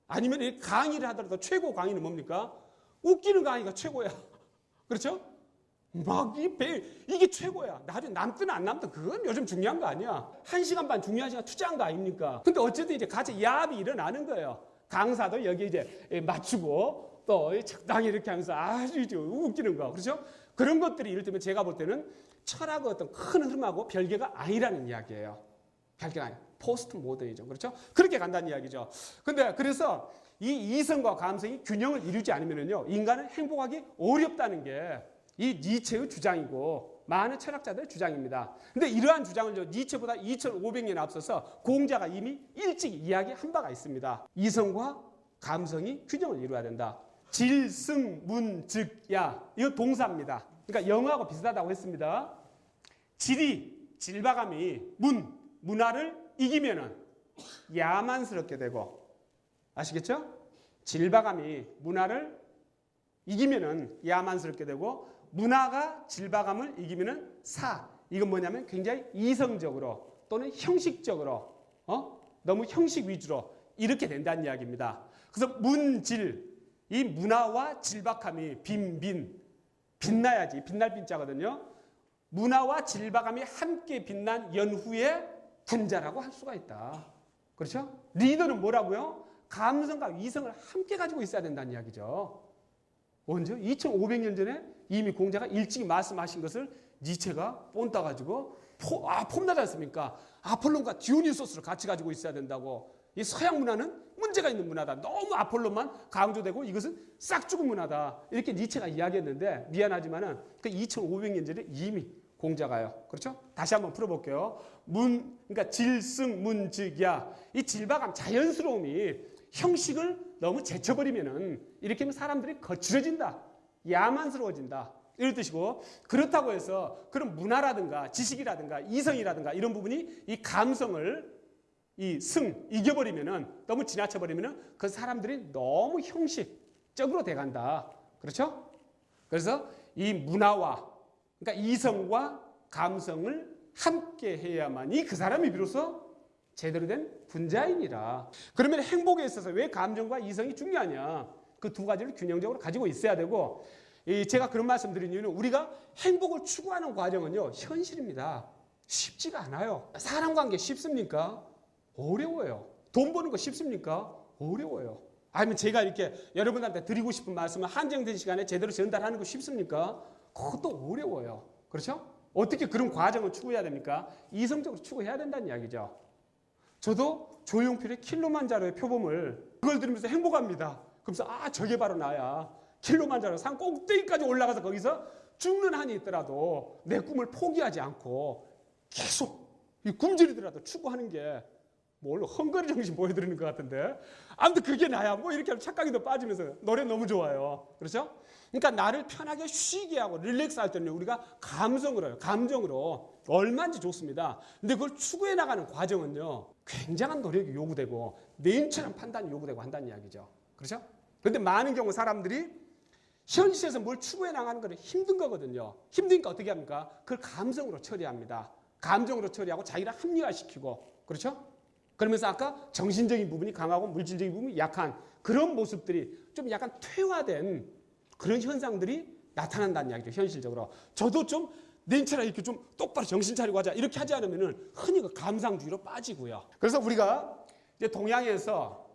아니면 이 강의를 하더라도 최고 강의는 뭡니까? 웃기는 강의가 최고야. 그렇죠? 막 이게 최고야. 나중에 남든 안 남든 그건 요즘 중요한 거 아니야. 1시간 반 중요한 시간 투자한 거 아닙니까? 근데 어쨌든 이제 같이 야합이 일어나는 거예요. 강사도 여기 이제 맞추고 또 적당히 이렇게 하면서 아주 웃기는 거. 그렇죠? 그런 것들이 이를테면 제가 볼 때는 철학의 어떤 큰 흐름하고 별개가 아니라는 이야기예요. 별개가 아니에요. 포스트 모더니즘. 그렇죠? 그렇게 간다는 이야기죠. 근데 그래서 이 이성과 감성이 균형을 이루지 않으면요, 인간은 행복하기 어렵다는 게 이 니체의 주장이고 많은 철학자들의 주장입니다. 근데 이러한 주장을 니체보다 2500년 앞서서 공자가 이미 일찍 이야기한 바가 있습니다. 이성과 감성이 균형을 이루어야 된다. 질승문즉야. 이거 동사입니다. 그러니까 영어하고 비슷하다고 했습니다. 질박함이 문화를 이기면은 야만스럽게 되고, 아시겠죠? 질박함이 문화를 이기면은 야만스럽게 되고, 문화가 질박함을 이기면은 이건 뭐냐면 굉장히 이성적으로 또는 형식적으로, 너무 형식 위주로 이렇게 된다는 이야기입니다. 그래서 이 문화와 질박함이 빛나야지, 빛날 빛자거든요. 문화와 질박함이 함께 빛난 연후의 분자라고 할 수가 있다. 그렇죠? 리더는 뭐라고요? 감성과 이성을 함께 가지고 있어야 된다는 이야기죠. 언제? 2500년 전에 이미 공자가 일찍 말씀하신 것을 니체가 본따 가지고 폼나지 않습니까? 아폴론과 디오니소스를 같이 가지고 있어야 된다고. 이 서양 문화는 문제가 있는 문화다. 너무 아폴론만 강조되고 이것은 싹 죽은 문화다. 이렇게 니체가 이야기했는데 미안하지만은 그 2500년 전에 이미 공자가요. 그렇죠? 다시 한번 풀어볼게요. 그러니까 질승문즉야. 이 질박함, 자연스러움이 형식을 너무 제쳐버리면은 이렇게 하면 사람들이 거칠어진다. 야만스러워진다. 이런 뜻이고, 그렇다고 해서 그런 문화라든가 지식이라든가 이성이라든가 이런 부분이 이 감성을 이겨버리면은, 너무 지나쳐버리면은 그 사람들이 너무 형식적으로 돼간다. 그렇죠? 그래서 이 문화와, 그러니까 이성과 감성을 함께 해야만이 그 사람이 비로소 제대로 된 분자인이라. 그러면 행복에 있어서 왜 감정과 이성이 중요하냐? 그 두 가지를 균형적으로 가지고 있어야 되고, 제가 그런 말씀 드린 이유는 우리가 행복을 추구하는 과정은요, 현실입니다. 쉽지가 않아요. 사람 관계 쉽습니까? 어려워요. 돈 버는 거 쉽습니까? 어려워요. 아니면 제가 이렇게 여러분한테 드리고 싶은 말씀을 한정된 시간에 제대로 전달하는 거 쉽습니까? 그것도 어려워요. 그렇죠? 어떻게 그런 과정을 추구해야 됩니까? 이성적으로 추구해야 된다는 이야기죠. 저도 조용필의 킬로만자로의 표범을 그걸 들으면서 행복합니다. 그러면서 저게 바로 나야. 킬로만자로 산 꼭대기까지 올라가서 거기서 죽는 한이 있더라도 내 꿈을 포기하지 않고 계속 이 굶주리더라도 추구하는 게 뭐 헝거리 정신 보여드리는 것 같은데, 아무튼 그게 나야. 뭐 이렇게 하면 착각이도 빠지면서 노래 너무 좋아요. 그렇죠? 그러니까 나를 편하게 쉬게 하고 릴렉스 할 때는 우리가 감정으로 얼마인지 좋습니다. 근데 그걸 추구해 나가는 과정은요, 굉장한 노력이 요구되고 냉철한 판단이 요구되고 한다는 이야기죠. 그렇죠? 그런데 많은 경우 사람들이 현실에서 뭘 추구해 나가는 건 힘든 거거든요. 힘드니까 어떻게 합니까? 그걸 감성으로 처리합니다. 감정으로 처리하고 자기를 합리화시키고, 그렇죠? 그러면서 아까 정신적인 부분이 강하고 물질적인 부분이 약한 그런 모습들이 좀 약간 퇴화된 그런 현상들이 나타난다는 이야기죠. 현실적으로. 저도 좀 냉철하게 이렇게 좀 똑바로 정신 차리고 하자 이렇게 하지 않으면은 흔히 그 감상주의로 빠지고요. 그래서 우리가 이제 동양에서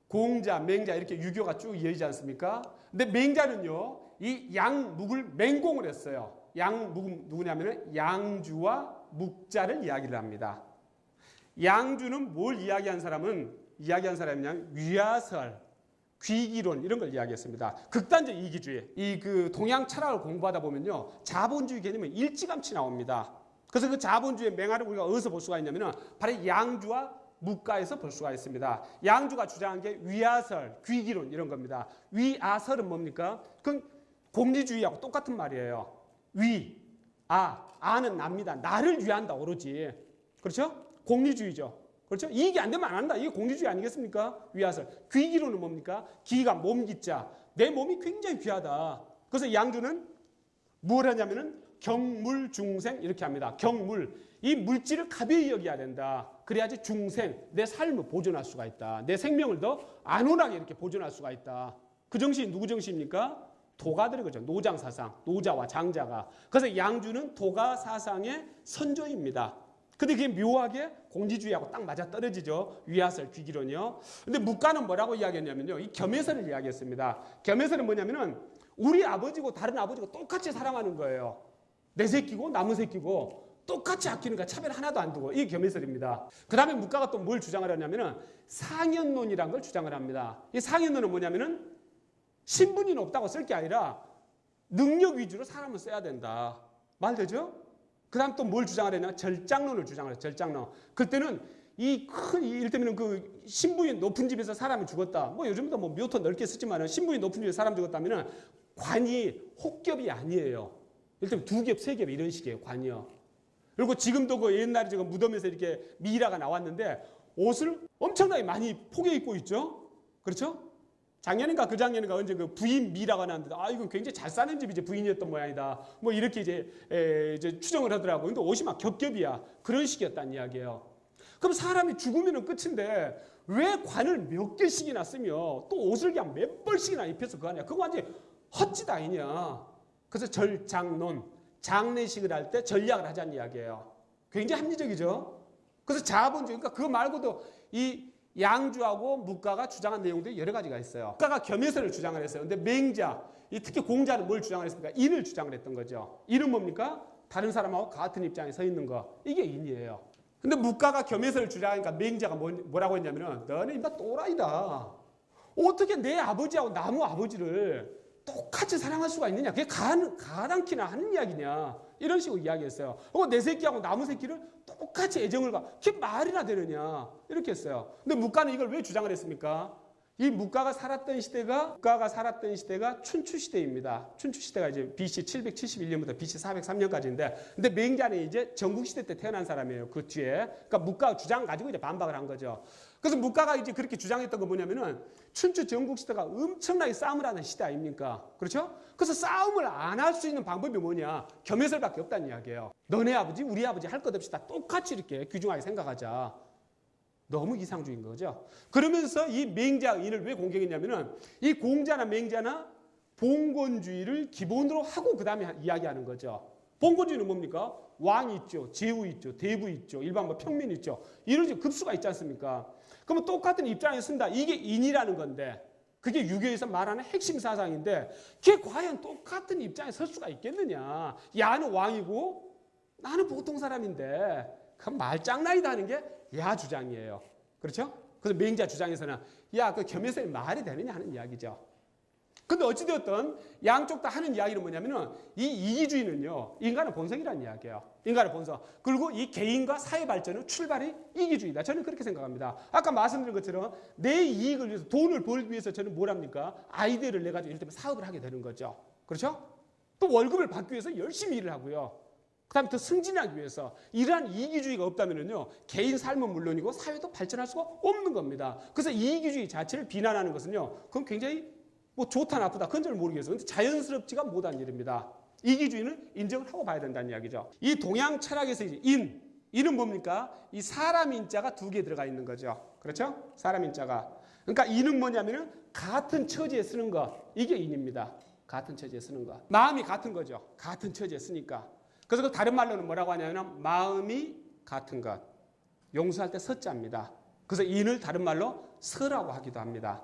공자, 맹자 이렇게 유교가 쭉 이어지지 않습니까? 근데 맹자는요, 이 양묵을 맹공을 했어요. 양묵은 누구냐면은 양주와 묵자를 이야기를 합니다. 양주는 뭘 이야기한 사람이냐면 위야설, 귀기론 이런 걸 이야기했습니다. 극단적 이기주의. 이 그 동양 철학을 공부하다 보면요, 자본주의 개념이 일찌감치 나옵니다. 그래서 그 자본주의의 맹아를 우리가 어디서 볼 수가 있냐면은 바로 양주와 묵가에서 볼 수가 있습니다. 양주가 주장한 게 위아설, 귀기론 이런 겁니다. 위아설은 뭡니까? 그건 공리주의하고 똑같은 말이에요. 아는 납니다. 나를 위한다 오로지. 그렇죠? 공리주의죠. 그렇죠? 이익이 안 되면 안 한다. 이게 공리주의 아니겠습니까? 위아설. 귀기론은 뭡니까? 기가 몸기자. 내 몸이 굉장히 귀하다. 그래서 양주는 뭘 하냐면은 경물중생 이렇게 합니다. 경물. 이 물질을 가벼이 여겨야 된다. 그래야지 중생, 내 삶을 보존할 수가 있다. 내 생명을 더 안온하게 이렇게 보존할 수가 있다. 그 정신이 누구 정신입니까? 도가들의 거죠. 노장 사상, 노자와 장자가. 그래서 양주는 도가 사상의 선조입니다. 근데 그게 묘하게 공리주의하고 딱 맞아 떨어지죠. 위아설, 귀기론이요. 근데 묵가는 뭐라고 이야기했냐면요, 이 겸해설을 이야기했습니다. 겸해설은 뭐냐면은 우리 아버지고 다른 아버지고 똑같이 사랑하는 거예요. 내 새끼고 남의 새끼고 똑같이 아끼는 거야. 차별 하나도 안 두고. 이게 겸해설입니다. 그 다음에 묵가가 또 뭘 주장을 하냐면은 상현론이라는 걸 주장을 합니다. 이 상현론은 뭐냐면은 신분이 높다고 쓸 게 아니라 능력 위주로 사람을 써야 된다. 말 되죠? 그 다음 또 뭘 주장을 했냐? 절장론을 주장을 해요. 절장론. 그때는 이를테면 그 신분이 높은 집에서 사람이 죽었다. 뭐 요즘도 뭐 묘토 넓게 쓰지만 신분이 높은 집에서 사람 죽었다면 관이 혹겹이 아니에요. 이를테면 2겹, 3겹 이런 식이에요. 관이요. 그리고 지금도 그 옛날에 제가 무덤에서 이렇게 미이라가 나왔는데 옷을 엄청나게 많이 포개 입고 있죠. 그렇죠? 작년인가 그 작년인가 언제 그 부인 미라가 나왔는데 이건 굉장히 잘 사는 집이 이제 부인이었던 모양이다. 뭐 이렇게 이제 추정을 하더라고요. 근데 옷이 막 겹겹이야. 그런 식이었다는 이야기예요. 그럼 사람이 죽으면 끝인데 왜 관을 몇 개씩이나 쓰며 또 옷을 그냥 몇 벌씩이나 입혀서 그거 하냐. 그거 완전히 헛짓 아니냐. 그래서 절장론, 장례식을 할 때 전략을 하자는 이야기예요. 굉장히 합리적이죠. 그래서 자본주의, 그러니까 그거 말고도 이 양주하고 묵가가 주장한 내용들이 여러 가지가 있어요. 묵가가 겸해설을 주장을 했어요. 근데 맹자, 특히 공자는 뭘 주장을 했습니까? 인을 주장을 했던 거죠. 인은 뭡니까? 다른 사람하고 같은 입장에 서 있는 거. 이게 인이에요. 근데 묵가가 겸해설을 주장하니까 맹자가 뭐라고 했냐면은 너는 인마 또라이다. 어떻게 내 아버지하고 나무 아버지를 똑같이 사랑할 수가 있느냐? 그게 가당키나 하는 이야기냐? 이런 식으로 이야기했어요. 내 새끼하고 나무 새끼를 똑같이 애정을 가. 그게 말이나 되느냐? 이렇게 했어요. 근데 묵가는 이걸 왜 주장을 했습니까? 이 묵가가 살았던 시대가 춘추 시대입니다. 춘추 시대가 이제 BC 771년부터 BC 403년까지인데, 근데 맹자는 이제 전국 시대 때 태어난 사람이에요. 그 뒤에. 그러니까 묵가 주장 가지고 이제 반박을 한 거죠. 그래서 묵가가 이제 그렇게 주장했던 거 뭐냐면은 춘추 전국 시대가 엄청나게 싸움을 하는 시대 아닙니까? 그렇죠? 그래서 싸움을 안 할 수 있는 방법이 뭐냐? 겸해설밖에 없다는 이야기예요. 너네 아버지, 우리 아버지 할 것 없이 다 똑같이 이렇게 귀중하게 생각하자. 너무 이상주의인 거죠. 그러면서 이 맹자 인을 왜 공격했냐면은 이 공자나 맹자나 봉건주의를 기본으로 하고 그 다음에 이야기하는 거죠. 봉건주의는 뭡니까? 왕 있죠, 제후 있죠, 대부 있죠, 일반 평민 있죠. 이런 급수가 있지 않습니까? 그러면 똑같은 입장에 쓴다. 이게 인이라는 건데 그게 유교에서 말하는 핵심 사상인데 그게 과연 똑같은 입장에 설 수가 있겠느냐? 야는 왕이고 나는 보통 사람인데 그건 말장난이다 하는 게 야 주장이에요. 그렇죠? 그래서 맹자 주장에서는 그 겸해설이 말이 되느냐 하는 이야기죠. 근데 어찌되었든 양쪽 다 하는 이야기는 뭐냐면은 이 이기주의는요, 인간의 본성이라는 이야기예요. 인간의 본성. 그리고 이 개인과 사회 발전의 출발이 이기주의다. 저는 그렇게 생각합니다. 아까 말씀드린 것처럼 내 이익을 위해서, 돈을 벌기 위해서 저는 뭘 합니까? 아이디어를 내가지고 이를테면 사업을 하게 되는 거죠. 그렇죠? 또 월급을 받기 위해서 열심히 일을 하고요. 그 다음에 더 승진하기 위해서. 이러한 이기주의가 없다면요, 개인 삶은 물론이고 사회도 발전할 수가 없는 겁니다. 그래서 이기주의 자체를 비난하는 것은요, 그건 굉장히 뭐 좋다 나쁘다 그건 잘 모르겠어요. 근데 자연스럽지가 못한 일입니다. 이기주의는 인정을 하고 봐야 된다는 이야기죠. 이 동양 철학에서 이제 인은 뭡니까? 이 사람 인자가 두 개 들어가 있는 거죠. 그렇죠? 사람 인자가. 그러니까 인은 뭐냐면은 같은 처지에 쓰는 것. 이게 인입니다. 같은 처지에 쓰는 것. 마음이 같은 거죠. 같은 처지에 쓰니까. 그래서 그 다른 말로는 뭐라고 하냐면 마음이 같은 것. 용서할 때 서자입니다. 그래서 인을 다른 말로 서라고 하기도 합니다.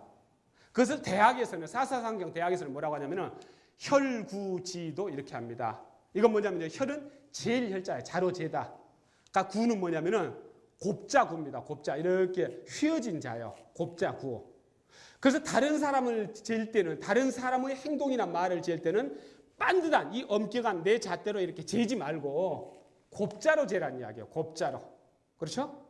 그것을 대학에서는 사사상경 대학에서는 뭐라고 하냐면은 혈구지도 이렇게 합니다. 이건 뭐냐면요. 혈은 제일 혈자예요. 자로제다. 그러니까 구는 뭐냐면은 곱자구입니다. 곱자. 이렇게 휘어진 자요. 곱자구. 그래서 다른 사람을 지을 때는 다른 사람의 행동이나 말을 지을 때는 반듯한 이 엄격한 내 잣대로 이렇게 재지 말고 곱자로 재라는 이야기예요. 곱자로. 그렇죠?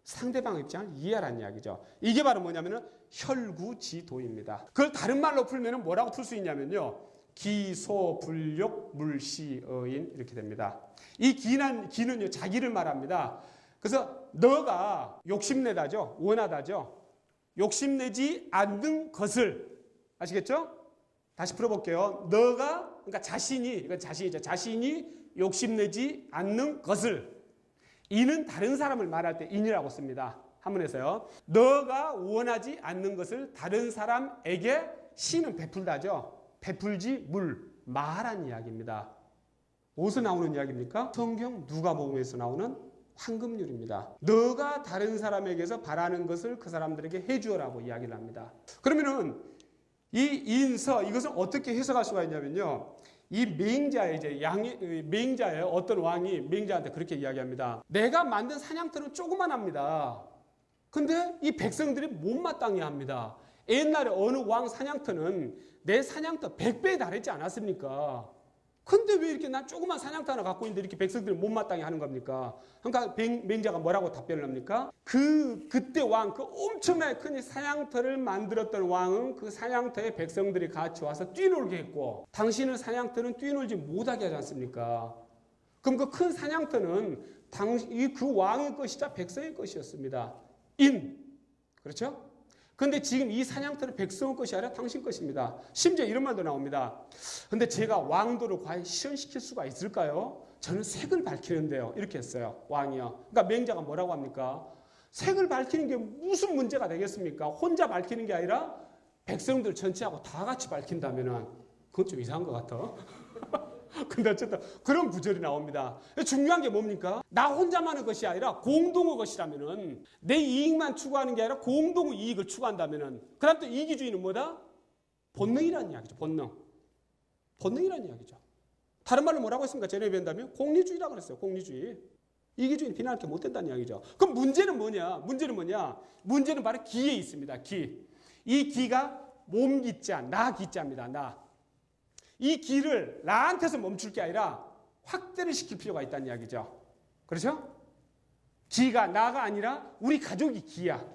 상대방 입장을 이해하라는 이야기죠. 이게 바로 뭐냐면은 혈구지도입니다. 그걸 다른 말로 풀면은 뭐라고 풀 수 있냐면요. 기소불욕 물시어인 이렇게 됩니다. 이 기는요 자기를 말합니다. 그래서 너가 욕심내다죠. 원하다죠. 욕심내지 않는 것을 아시겠죠? 다시 풀어볼게요. 너가 그러니까 자신이 이건 자신이죠. 자신이 욕심내지 않는 것을 이는 다른 사람을 말할 때 인이라고 씁니다. 한문에서요. 너가 원하지 않는 것을 다른 사람에게 시는 베풀다죠. 베풀지 말한 이야기입니다. 어디서 나오는 이야기입니까? 성경 누가복음에서 나오는 황금률입니다. 너가 다른 사람에게서 바라는 것을 그 사람들에게 해주어라고 이야기를 합니다. 그러면은 이 인서 이것을 어떻게 해석할 수가 있냐면요. 이 맹자의 맹자의 어떤 왕이 맹자한테 그렇게 이야기합니다. 내가 만든 사냥터는 조그만합니다. 근데 이 백성들이 못마땅해 합니다. 옛날에 어느 왕 사냥터는 내 사냥터 100배에 달했지 않았습니까? 근데 왜 이렇게 난 조그만 사냥터 하나 갖고 있는데 이렇게 백성들이 못마땅해 하는 겁니까? 그러니까 맹자가 뭐라고 답변을 합니까? 그때 왕, 그 엄청나게 큰 사냥터를 만들었던 왕은 그 사냥터에 백성들이 같이 와서 뛰놀게 했고 당신의 사냥터는 뛰놀지 못하게 하지 않습니까? 그럼 그 큰 사냥터는 그 왕의 것이자 백성의 것이었습니다. 그렇죠? 근데 지금 이 사냥터는 백성의 것이 아니라 당신 것입니다. 심지어 이런 말도 나옵니다. 근데 제가 왕도를 과연 실현시킬 수가 있을까요? 저는 색을 밝히는데요. 이렇게 했어요. 왕이요. 그러니까 맹자가 뭐라고 합니까? 색을 밝히는 게 무슨 문제가 되겠습니까? 혼자 밝히는 게 아니라 백성들 전체하고 다 같이 밝힌다면은 그건 좀 이상한 것 같아. 근데 어쨌든 그런 구절이 나옵니다. 중요한 게 뭡니까? 나 혼자만의 것이 아니라 공동의 것이라면은 내 이익만 추구하는 게 아니라 공동의 이익을 추구한다면은 그 다음 또 이기주의는 뭐다? 본능이라는 이야기죠. 본능이라는 이야기죠. 다른 말로 뭐라고 했습니까? 제대로 변다면 공리주의라고 그랬어요. 공리주의. 이기주의는 비난할 게 못 된다는 이야기죠. 그럼 문제는 뭐냐? 문제는 바로 기에 있습니다. 기. 이 기가 몸기자, 나기자입니다. 나. 이 기를 나한테서 멈출 게 아니라 확대를 시킬 필요가 있다는 이야기죠. 그렇죠? 기가 나가 아니라 우리 가족이 기야.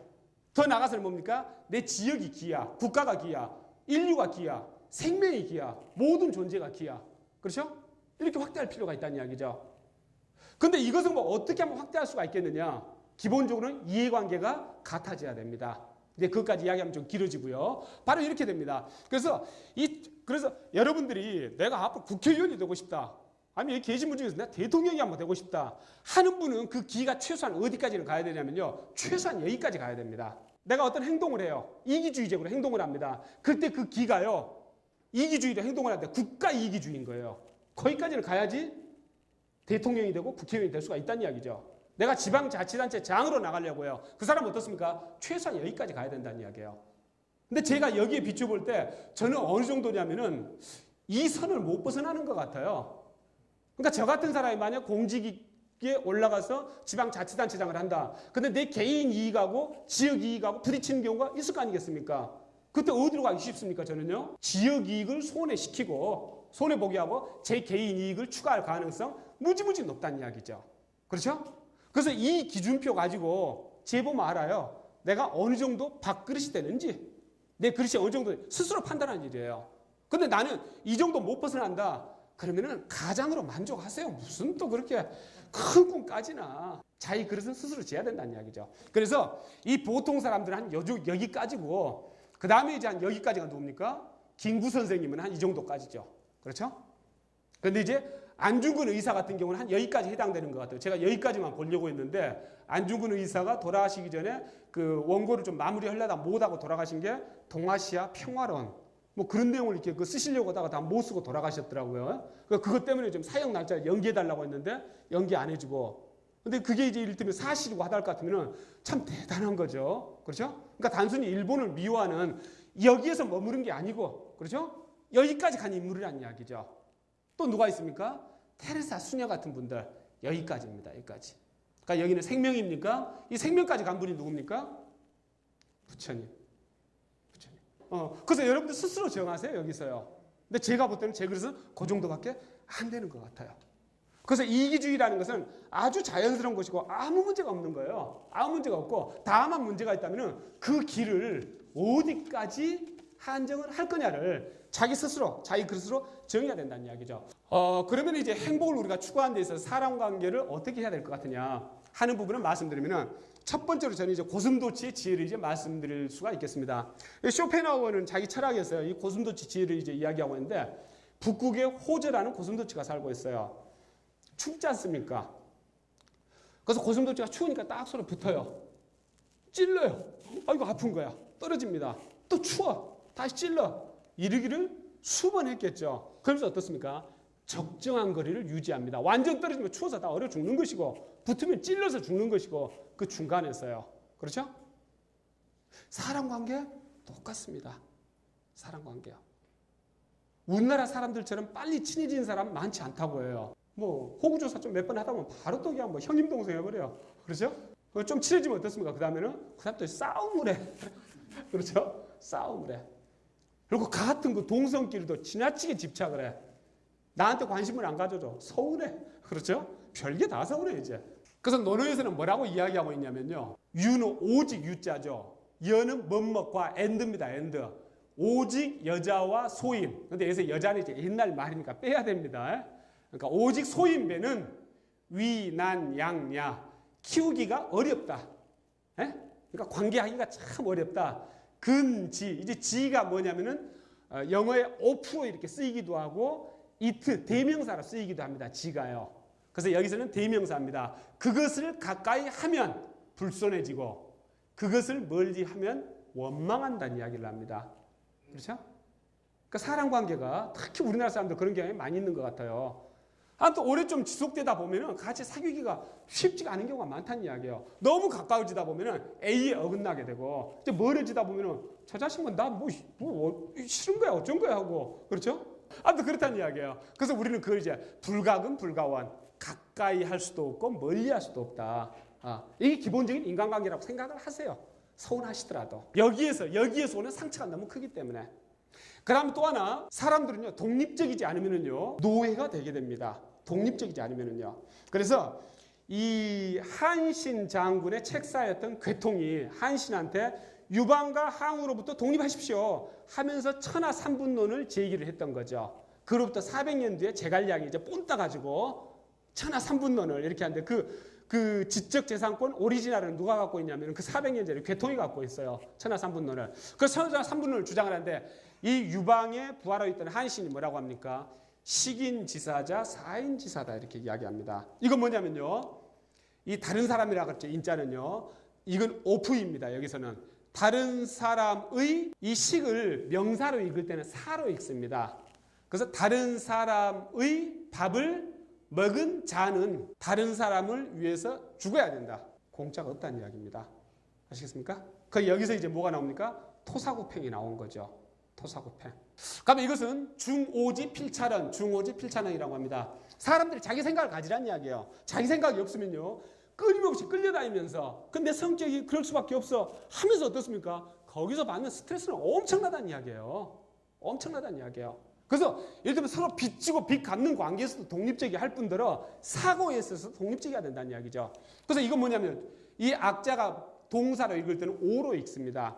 더 나가서는 뭡니까? 내 지역이 기야. 국가가 기야. 인류가 기야. 생명이 기야. 모든 존재가 기야. 그렇죠? 이렇게 확대할 필요가 있다는 이야기죠. 근데 이것은 뭐 어떻게 하면 확대할 수가 있겠느냐? 기본적으로는 이해관계가 같아져야 됩니다. 이제 그것까지 이야기하면 좀 길어지고요. 바로 이렇게 됩니다. 그래서 여러분들이 내가 앞으로 국회의원이 되고 싶다. 아니면 여기 계신 분 중에서 내가 대통령이 한번 되고 싶다 하는 분은 그 기가 최소한 어디까지는 가야 되냐면요. 최소한 여기까지 가야 됩니다. 내가 어떤 행동을 해요. 이기주의적으로 행동을 합니다. 그때 그 기가요. 이기주의로 행동을 하는데 국가 이기주의인 거예요. 거기까지는 가야지 대통령이 되고 국회의원이 될 수가 있다는 이야기죠. 내가 지방자치단체 장으로 나가려고요. 그 사람은 어떻습니까? 최소한 여기까지 가야 된다는 이야기예요. 근데 제가 여기에 비춰볼 때 저는 어느 정도냐면은 이 선을 못 벗어나는 것 같아요. 그러니까 저 같은 사람이 만약 공직에 올라가서 지방자치단체장을 한다. 근데 내 개인 이익하고 지역 이익하고 부딪히는 경우가 있을 거 아니겠습니까? 그때 어디로 가기 쉽습니까? 저는요. 지역 이익을 손해보게 하고 제 개인 이익을 추가할 가능성 무지무지 높다는 이야기죠. 그렇죠? 그래서 이 기준표 가지고 재보면 알아요. 내가 어느 정도 밥그릇이 되는지 내 그릇이 어느 정도 스스로 판단하는 일이에요. 근데 나는 이 정도 못 벗어난다. 그러면은 가장으로 만족하세요. 무슨 또 그렇게 큰 꿈까지나. 자기 그릇은 스스로 재야 된다는 이야기죠. 그래서 이 보통 사람들은 한 여기까지고 그 다음에 이제 한 여기까지가 누굽니까? 김구 선생님은 한 이 정도까지죠. 그렇죠? 그런데 이제 안중근 의사 같은 경우는 한 여기까지 해당되는 것 같아요. 제가 여기까지만 보려고 했는데 안중근 의사가 돌아가시기 전에 그 원고를 좀 마무리하려다 못하고 돌아가신 게 동아시아 평화론 뭐 그런 내용을 이렇게 쓰시려고 하다가 다 못 쓰고 돌아가셨더라고요. 그것 때문에 좀 사형 날짜를 연기해달라고 했는데 연기 안 해주고. 근데 그게 이제 이를테면 사실이고 하달 것 같으면 참 대단한 거죠. 그렇죠? 그러니까 단순히 일본을 미워하는 여기에서 머무른 게 아니고, 그렇죠? 여기까지 간 인물이란 이야기죠. 또 누가 있습니까? 테레사 수녀 같은 분들 여기까지입니다. 여기까지. 그러니까 여기는 생명입니까? 이 생명까지 간 분이 누굽니까? 부처님. 그래서 여러분들 스스로 정하세요. 여기서요. 근데 제가 볼 때는 제 그릇은 그 정도밖에 안 되는 것 같아요. 그래서 이기주의라는 것은 아주 자연스러운 것이고 아무 문제가 없는 거예요. 아무 문제가 없고 다만 문제가 있다면 그 길을 어디까지 한정을 할 거냐를 자기 스스로, 자기 그릇으로 정해야 된다는 이야기죠. 그러면 이제 행복을 우리가 추구하는 데 있어서 사람 관계를 어떻게 해야 될 것 같으냐 하는 부분을 말씀드리면은 첫 번째로 저는 이제 고슴도치의 지혜를 이제 말씀드릴 수가 있겠습니다. 쇼펜하우어는 자기 철학에서 이 고슴도치 지혜를 이제 이야기하고 있는데 북극에 호저라는 고슴도치가 살고 있어요. 춥지 않습니까? 그래서 고슴도치가 추우니까 딱 서로 붙어요. 찔러요. 아이고 아픈 거야. 떨어집니다. 또 추워. 다시 찔러. 이러기를 수번 했겠죠. 그러면서 어떻습니까? 적정한 거리를 유지합니다. 완전 떨어지면 추워서 다 얼어 죽는 것이고 붙으면 찔러서 죽는 것이고 그 중간에서요. 그렇죠? 사람 관계 똑같습니다. 사람 관계요. 우리나라 사람들처럼 빨리 친해진 사람 많지 않다고 해요. 뭐 호구조사 좀 몇 번 하다 보면 바로 또 그냥 뭐 형님 동생 해버려요. 그렇죠? 좀 친해지면 어떻습니까? 그 다음에는 그 사람 또 싸움을 해. 그렇죠? 싸움을 해. 그리고 같은 그 동성끼리도 지나치게 집착을 해. 나한테 관심을 안 가져줘. 서운해. 그렇죠? 별게 다 서운해 이제. 그래서 논어에서는 뭐라고 이야기하고 있냐면요. 유는 오직 유자죠. 여는 뭐뭐과 엔드입니다. 엔드. 오직 여자와 소임. 근데 여기서 여자는 이제 옛날 말이니까 빼야 됩니다. 그러니까 오직 소임배는 위, 난, 양, 야. 키우기가 어렵다. 그러니까 관계하기가 참 어렵다. 근, 지. 이제 지가 뭐냐면은 영어에 오프로 이렇게 쓰이기도 하고 it 대명사로 쓰이기도 합니다. 지가요. 그래서 여기서는 대명사입니다. 그것을 가까이 하면 불손해지고 그것을 멀리 하면 원망한다는 이야기를 합니다. 그렇죠? 그러니까 사람 관계가 특히 우리나라 사람들 그런 경향이 많이 있는 것 같아요. 또 오래 좀 지속되다 보면은 같이 사귀기가 쉽지가 않은 경우가 많다는 이야기예요. 너무 가까워지다 보면은 A에 어긋나게 되고 이제 멀어지다 보면은 저 자식은 나 뭐 싫은 거야 어쩐 거야 하고 그렇죠? 아무튼 그렇다는 이야기예요. 그래서 우리는 그걸 이제 불가근 불가원 가까이 할 수도 없고 멀리 할 수도 없다. 이게 기본적인 인간관계라고 생각을 하세요. 서운하시더라도 여기에서 오는 상처가 너무 크기 때문에. 그다음 또 하나 사람들은요 독립적이지 않으면은요 노예가 되게 됩니다. 독립적이지 않으면은요. 그래서 이 한신 장군의 책사였던 괴통이 한신한테 유방과 항우로부터 독립하십시오 하면서 천하 삼분론을 제기를 했던 거죠. 그로부터 400년 뒤에 제갈량이 이제 뽐따 가지고 천하 삼분론을 이렇게 하는데 그 지적재산권 오리지널은 누가 갖고 있냐면 그 400년 전에 괴통이 갖고 있어요. 천하 삼분론을. 그래서 천하 삼분론을 주장을 하는데 이 유방에 부활하고 있던 한신이 뭐라고 합니까? 식인지사자 사인지사다 이렇게 이야기합니다. 이건 뭐냐면요. 이 다른 사람이라고 그랬죠. 인자는요. 이건 오프입니다. 여기서는. 다른 사람의 이 식을 명사로 읽을 때는 사로 읽습니다. 그래서 다른 사람의 밥을 먹은 자는 다른 사람을 위해서 죽어야 된다. 공짜가 없다는 이야기입니다. 아시겠습니까? 그 여기서 이제 뭐가 나옵니까? 토사구팽이 나온 거죠. 토사구팽. 그러면 이것은 중오지 필찰원이라고 합니다. 사람들이 자기 생각을 가지라는 이야기예요. 자기 생각이 없으면요. 끊임없이 끌려다니면서 근데 성격이 그럴 수밖에 없어 하면서 어떻습니까? 거기서 받는 스트레스는 엄청나다는 이야기예요. 엄청나다는 이야기예요. 그래서 예를 들면 서로 빚지고 빚 갚는 관계에서도 독립적이 할 뿐더러 사고에 있어서 독립적이어야 된다는 이야기죠. 그래서 이건 뭐냐면 이 악자가 동사로 읽을 때는 오로 읽습니다.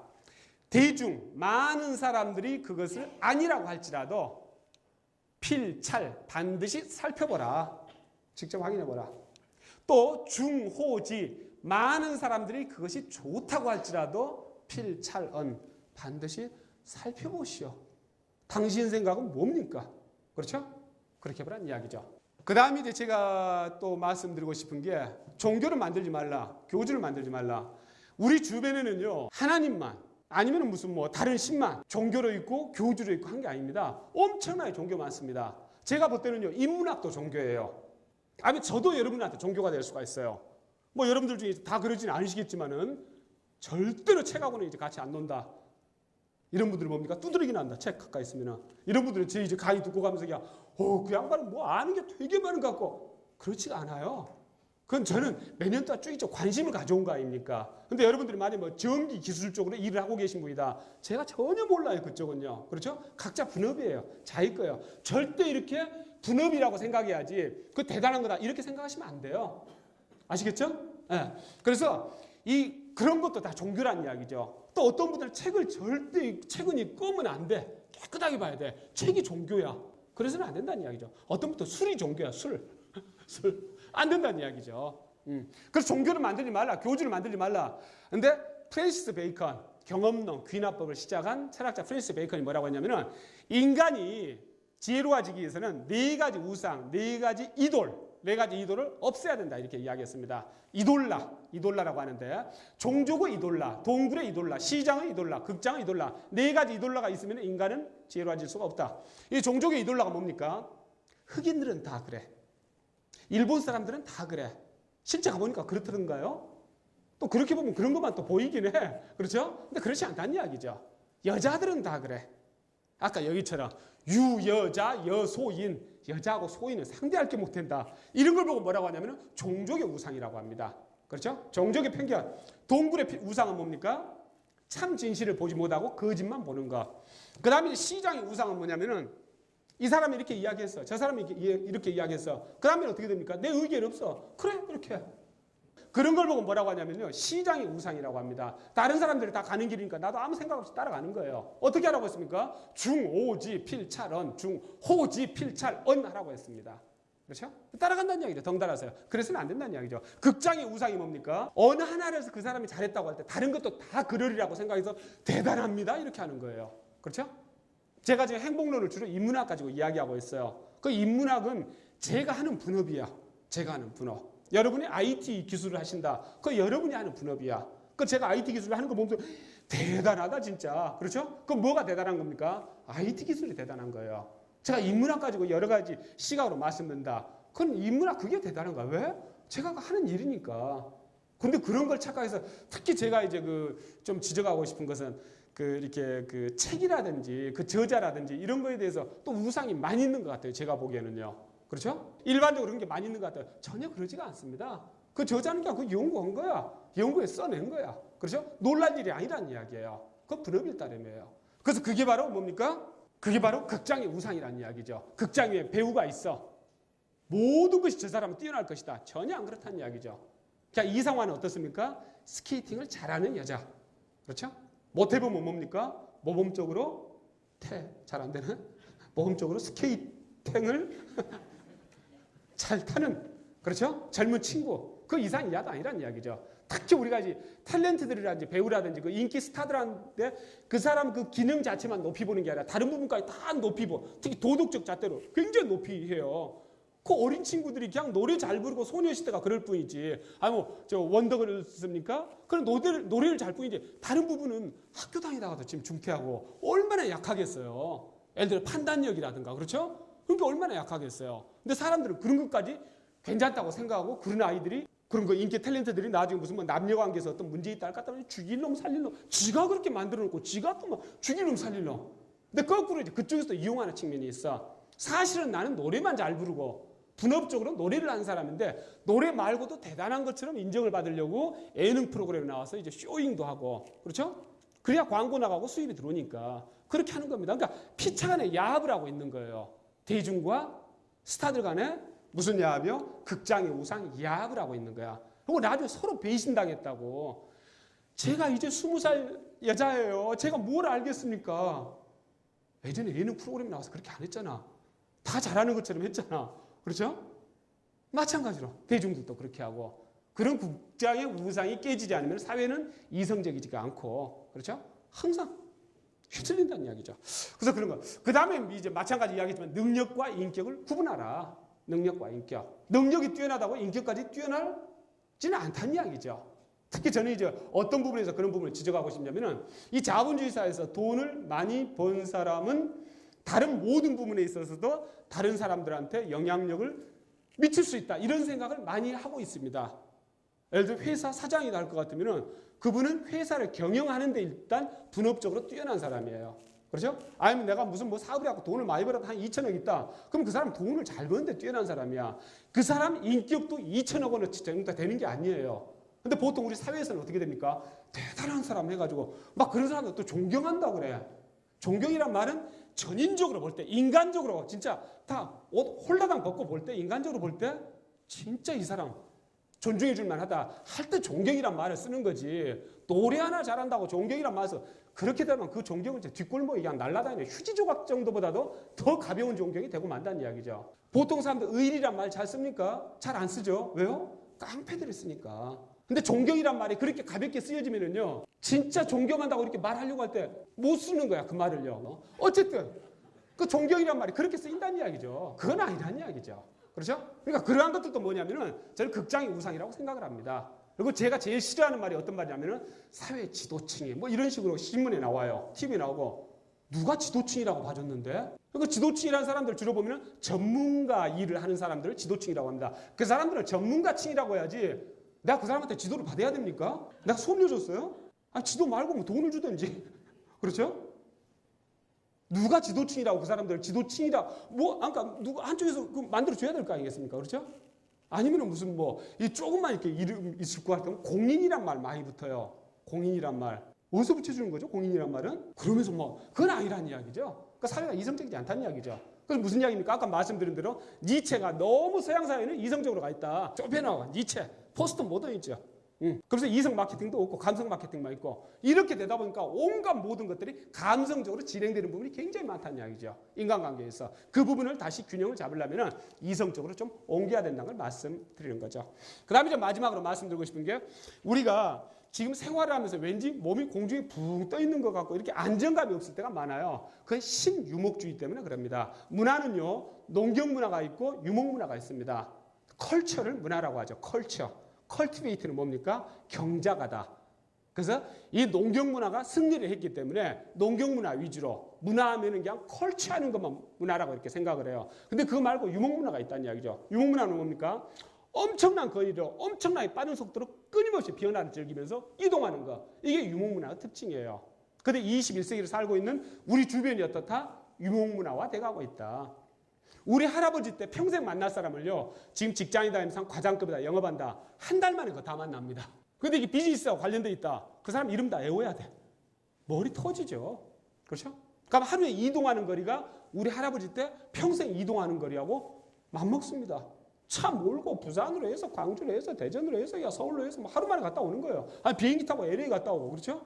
대중 많은 사람들이 그것을 아니라고 할지라도 필찰 반드시 살펴보라. 직접 확인해보라. 또 중호지 많은 사람들이 그것이 좋다고 할지라도 필찰언 반드시 살펴보시오. 당신 생각은 뭡니까? 그렇죠? 그렇게 보란 이야기죠. 그 다음에 이제 제가 또 말씀드리고 싶은 게 종교를 만들지 말라, 교주를 만들지 말라. 우리 주변에는요, 하나님만 아니면 무슨 뭐 다른 신만 종교로 있고 교주로 있고 한 게 아닙니다. 엄청나게 종교 많습니다. 제가 볼 때는요, 인문학도 종교예요. 아니면 저도 여러분한테 종교가 될 수가 있어요. 뭐 여러분들 중에 다 그러지는 않으시겠지만은 절대로 책하고는 이제 같이 안 논다. 이런 분들은 뭡니까? 두드러기 난다. 책 가까이 있으면은. 이런 분들은 제 이제 강의 듣고 가면서 그냥 그 양반은 뭐 아는 게 되게 많은 것 같고 그렇지가 않아요. 그건 저는 매년 동안 쭉 있죠. 관심을 가져온 거 아닙니까? 근데 여러분들이 만약에 뭐 전기 기술 쪽으로 일을 하고 계신 분이다. 제가 전혀 몰라요. 그쪽은요. 그렇죠? 각자 분업이에요. 자기 거예요. 절대 이렇게 분업이라고 생각해야지 그 대단한 거다. 이렇게 생각하시면 안 돼요. 아시겠죠? 네. 그래서 그런 것도 다 종교란 이야기죠. 또 어떤 분들은 책을 절대 책은 끄면 안 돼. 깨끗하게 봐야 돼. 책이 종교야. 그래서는 안 된다는 이야기죠. 어떤 분도 술이 종교야. 술. 안 된다는 이야기죠. 그래서 종교를 만들지 말라. 교주를 만들지 말라. 근데 프랜시스 베이컨, 경험론, 귀납법을 시작한 철학자 프랜시스 베이컨이 뭐라고 했냐면은 인간이 지혜로워지기 위해서는 네 가지 우상, 네 가지 이돌을 없애야 된다. 이렇게 이야기했습니다. 이돌라라고 하는데 종족의 이돌라, 동굴의 이돌라, 시장의 이돌라, 극장의 이돌라 네 가지 이돌라가 있으면 인간은 지혜로워질 수가 없다. 이 종족의 이돌라가 뭡니까? 흑인들은 다 그래. 일본 사람들은 다 그래. 실제 가보니까 그렇다던가요? 또 그렇게 보면 그런 것만 또 보이긴 해. 그렇죠? 근데 그렇지 않다는 이야기죠. 여자들은 다 그래. 아까 여기처럼 유여자, 여소인, 여자하고 소인은 상대할 게 못된다. 이런 걸 보고 뭐라고 하냐면 종족의 우상이라고 합니다. 그렇죠? 종족의 편견. 동굴의 우상은 뭡니까? 참 진실을 보지 못하고 거짓만 보는 것. 그 다음에 시장의 우상은 뭐냐면은 이 사람이 이렇게 이야기했어. 저 사람이 이렇게 이야기했어. 그 다음에 어떻게 됩니까? 내 의견 없어. 그래, 그렇게 해. 그런 걸 보고 뭐라고 하냐면요. 시장의 우상이라고 합니다. 다른 사람들이 다 가는 길이니까 나도 아무 생각 없이 따라가는 거예요. 어떻게 하라고 했습니까? 중오지 필찰언, 중호지 필찰언 하라고 했습니다. 그렇죠? 따라간다는 이야기죠. 덩달아서요. 그래서는 안 된다는 이야기죠. 극장의 우상이 뭡니까? 어느 하나를 해서 그 사람이 잘했다고 할 때 다른 것도 다 그러리라고 생각해서 대단합니다. 이렇게 하는 거예요. 그렇죠? 제가 지금 행복론을 주로 인문학 가지고 이야기하고 있어요. 그 인문학은 제가 하는 분업이야. 제가 하는 분업. 여러분이 IT 기술을 하신다. 그거 여러분이 하는 분업이야. 그 제가 IT 기술을 하는 거 보면서 대단하다 진짜. 그렇죠? 그럼 뭐가 대단한 겁니까? IT 기술이 대단한 거예요. 제가 인문학 가지고 여러 가지 시각으로 말씀드린다. 그건 인문학 그게 대단한 거야. 왜? 제가 하는 일이니까. 근데 그런 걸 착각해서 특히 제가 이제 좀 지적하고 싶은 것은 이렇게 책이라든지 저자라든지 이런 거에 대해서 또 우상이 많이 있는 것 같아요. 제가 보기에는요. 그렇죠? 일반적으로 그런 게 많이 있는 것 같아요. 전혀 그러지가 않습니다. 그 저자는 그냥 연구한 거야. 연구에 써낸 거야. 그렇죠? 놀랄 일이 아니라는 이야기예요. 그건 분업일 따름이에요. 그래서 그게 바로 뭡니까? 그게 바로 극장의 우상이라는 이야기죠. 극장 위에 배우가 있어. 모든 것이 저 사람은 뛰어날 것이다. 전혀 안 그렇다는 이야기죠. 자, 이상화는 어떻습니까? 스케이팅을 잘하는 여자. 그렇죠? 못해보면 뭡니까? 모범적으로 잘 안 되는 모범적으로 스케이팅을 잘 타는, 그렇죠? 젊은 친구. 그 이상 이하도 아니란 이야기죠. 특히 우리가 이제 탤런트들이라든지 배우라든지 그 인기 스타들한테 그 사람 그 기능 자체만 높이 보는 게 아니라 다른 부분까지 다 높이 보고 특히 도덕적 잣대로 굉장히 높이 해요. 그 어린 친구들이 그냥 노래 잘 부르고 소녀시대가 그럴 뿐이지. 저 원더걸스입니까? 그런 노래를 잘 뿐이지. 다른 부분은 학교 다니다가도 지금 중퇴하고 얼마나 약하겠어요. 예를 들어 판단력이라든가, 그렇죠? 그러니까 얼마나 약하겠어요. 근데 사람들은 그런 것까지 괜찮다고 생각하고 그런 아이들이 그런 거 인기 탤런트들이 나중에 무슨 뭐 남녀관계에서 어떤 문제 있다 할 것 같으면 죽일 놈 살릴 놈 지가 그렇게 만들어 놓고 지가 또 막 죽일 놈 살릴 놈. 근데 거꾸로 이제 그쪽에서 이용하는 측면이 있어. 사실은 나는 노래만 잘 부르고 분업적으로 노래를 하는 사람인데 노래 말고도 대단한 것처럼 인정을 받으려고 예능 프로그램에 나와서 이제 쇼잉도 하고, 그렇죠? 그래야 광고 나가고 수입이 들어오니까 그렇게 하는 겁니다. 그러니까 피차간에 야합을 하고 있는 거예요. 대중과 스타들 간에 무슨 야합이요? 극장의 우상 야합을 하고 있는 거야. 그리고 나중에 서로 배신당했다고. 제가 이제 20살 여자예요. 제가 뭘 알겠습니까? 예전에 예능 프로그램에 나와서 그렇게 안 했잖아. 다 잘하는 것처럼 했잖아. 그렇죠? 마찬가지로 대중들도 그렇게 하고 그런 극장의 우상이 깨지지 않으면 사회는 이성적이지가 않고, 그렇죠? 항상 휘둘린다는 이야기죠. 그래서 그런 거. 그 다음에 이제 마찬가지 이야기지만 능력과 인격을 구분하라. 능력과 인격. 능력이 뛰어나다고 인격까지 뛰어나지는 않다는 이야기죠. 특히 저는 이제 어떤 부분에서 그런 부분을 지적하고 싶냐면은 이 자본주의 사회에서 돈을 많이 번 사람은 다른 모든 부분에 있어서도 다른 사람들한테 영향력을 미칠 수 있다. 이런 생각을 많이 하고 있습니다. 예를 들어 회사 사장이 날 것 같으면은 그분은 회사를 경영하는 데 일단 분업적으로 뛰어난 사람이에요. 그렇죠? 아니면 내가 무슨 뭐 사업을 하고 돈을 많이 벌어도 한 2천억 있다. 그럼 그 사람 돈을 잘 버는데 뛰어난 사람이야. 그 사람 인격도 2천억 원어치 정도 되는 게 아니에요. 근데 보통 우리 사회에서는 어떻게 됩니까? 대단한 사람 해가지고 막 그런 사람들 또 존경한다고 그래. 존경이란 말은 전인적으로 볼 때, 인간적으로 진짜 다 옷 홀라당 벗고 볼 때, 인간적으로 볼 때 진짜 이 사람 존중해 줄 만하다 할 때 존경이란 말을 쓰는 거지. 노래 하나 잘한다고 존경이란 말을 써. 그렇게 되면 그 존경은 이제 뒷골목에 그냥 날아다니는 휴지 조각 정도보다도 더 가벼운 존경이 되고 만다는 이야기죠. 보통 사람들 의리란 말 잘 씁니까? 잘 안 쓰죠. 왜요? 깡패들이 쓰니까. 근데 존경이란 말이 그렇게 가볍게 쓰여지면은요, 진짜 존경한다고 이렇게 말하려고 할 때 못 쓰는 거야, 그 말을요. 어쨌든 그 존경이란 말이 그렇게 쓰인다는 이야기죠. 그건 아니라는 이야기죠. 그렇죠? 그러니까 그러한 것들도 뭐냐면은 저는 극장의 우상이라고 생각을 합니다. 그리고 제가 제일 싫어하는 말이 어떤 말이냐면은 사회 지도층이 뭐 이런 식으로 신문에 나와요. TV에 나오고 누가 지도층이라고 봐줬는데? 그러니까 지도층이라는 사람들 주로 보면은 전문가 일을 하는 사람들을 지도층이라고 합니다. 그 사람들을 전문가층이라고 해야지 내가 그 사람한테 지도를 받아야 됩니까? 내가 수업료 줬어요? 아니, 지도 말고 뭐 돈을 주든지. 그렇죠? 누가 지도층이라고 그 사람들 지도층이라 뭐 그러니까 누가 한쪽에서 만들어 줘야 될 거 아니겠습니까? 그렇죠? 아니면은 무슨 뭐 이 조금만 이렇게 이름 있을 것 같으면 공인이란 말 많이 붙어요. 공인이란 말 어디서 붙여주는 거죠? 공인이란 말은 그러면서 뭐 그건 아니란 이야기죠. 그러니까 사회가 이성적이지 않다는 이야기죠. 그래서 무슨 이야기입니까? 아까 말씀드린 대로 니체가 너무 서양 사회는 이성적으로 가 있다. 좁혀나와 니체 포스트 모더니즘이죠. 그래서 이성 마케팅도 없고 감성 마케팅만 있고 이렇게 되다 보니까 온갖 모든 것들이 감성적으로 진행되는 부분이 굉장히 많다는 이야기죠. 인간관계에서 그 부분을 다시 균형을 잡으려면 이성적으로 좀 옮겨야 된다는 걸 말씀드리는 거죠. 그 다음에 마지막으로 말씀드리고 싶은 게 우리가 지금 생활을 하면서 왠지 몸이 공중에 붕 떠 있는 것 같고 이렇게 안정감이 없을 때가 많아요. 그건 신유목주의 때문에 그럽니다. 문화는요, 농경 문화가 있고 유목 문화가 있습니다. 컬처를 문화라고 하죠. 컬처. 컬티베이트는 뭡니까? 경작하다. 그래서 이 농경 문화가 승리를 했기 때문에 농경 문화 위주로 문화하면은 그냥 컬처하는 것만 문화라고 이렇게 생각을 해요. 근데 그거 말고 유목 문화가 있다는 이야기죠. 유목 문화는 뭡니까? 엄청난 거리로 엄청나게 빠른 속도로 끊임없이 변화를 즐기면서 이동하는 거. 이게 유목 문화의 특징이에요. 근데 21세기를 살고 있는 우리 주변이 어떻다? 유목 문화화 돼가고 있다. 우리 할아버지 때 평생 만날 사람을요, 지금 직장에 다니면서 과장급이다, 영업한다. 한 달 만에 그거 다 만납니다. 근데 이게 비즈니스와 관련돼 있다. 그 사람 이름 다 외워야 돼. 머리 터지죠. 그렇죠? 그럼 하루에 이동하는 거리가 우리 할아버지 때 평생 이동하는 거리하고 맞먹습니다. 차 몰고 부산으로 해서 광주로 해서 대전으로 해서 서울로 해서 뭐 하루 만에 갔다 오는 거예요. 아니, 비행기 타고 LA 갔다 오고. 그렇죠?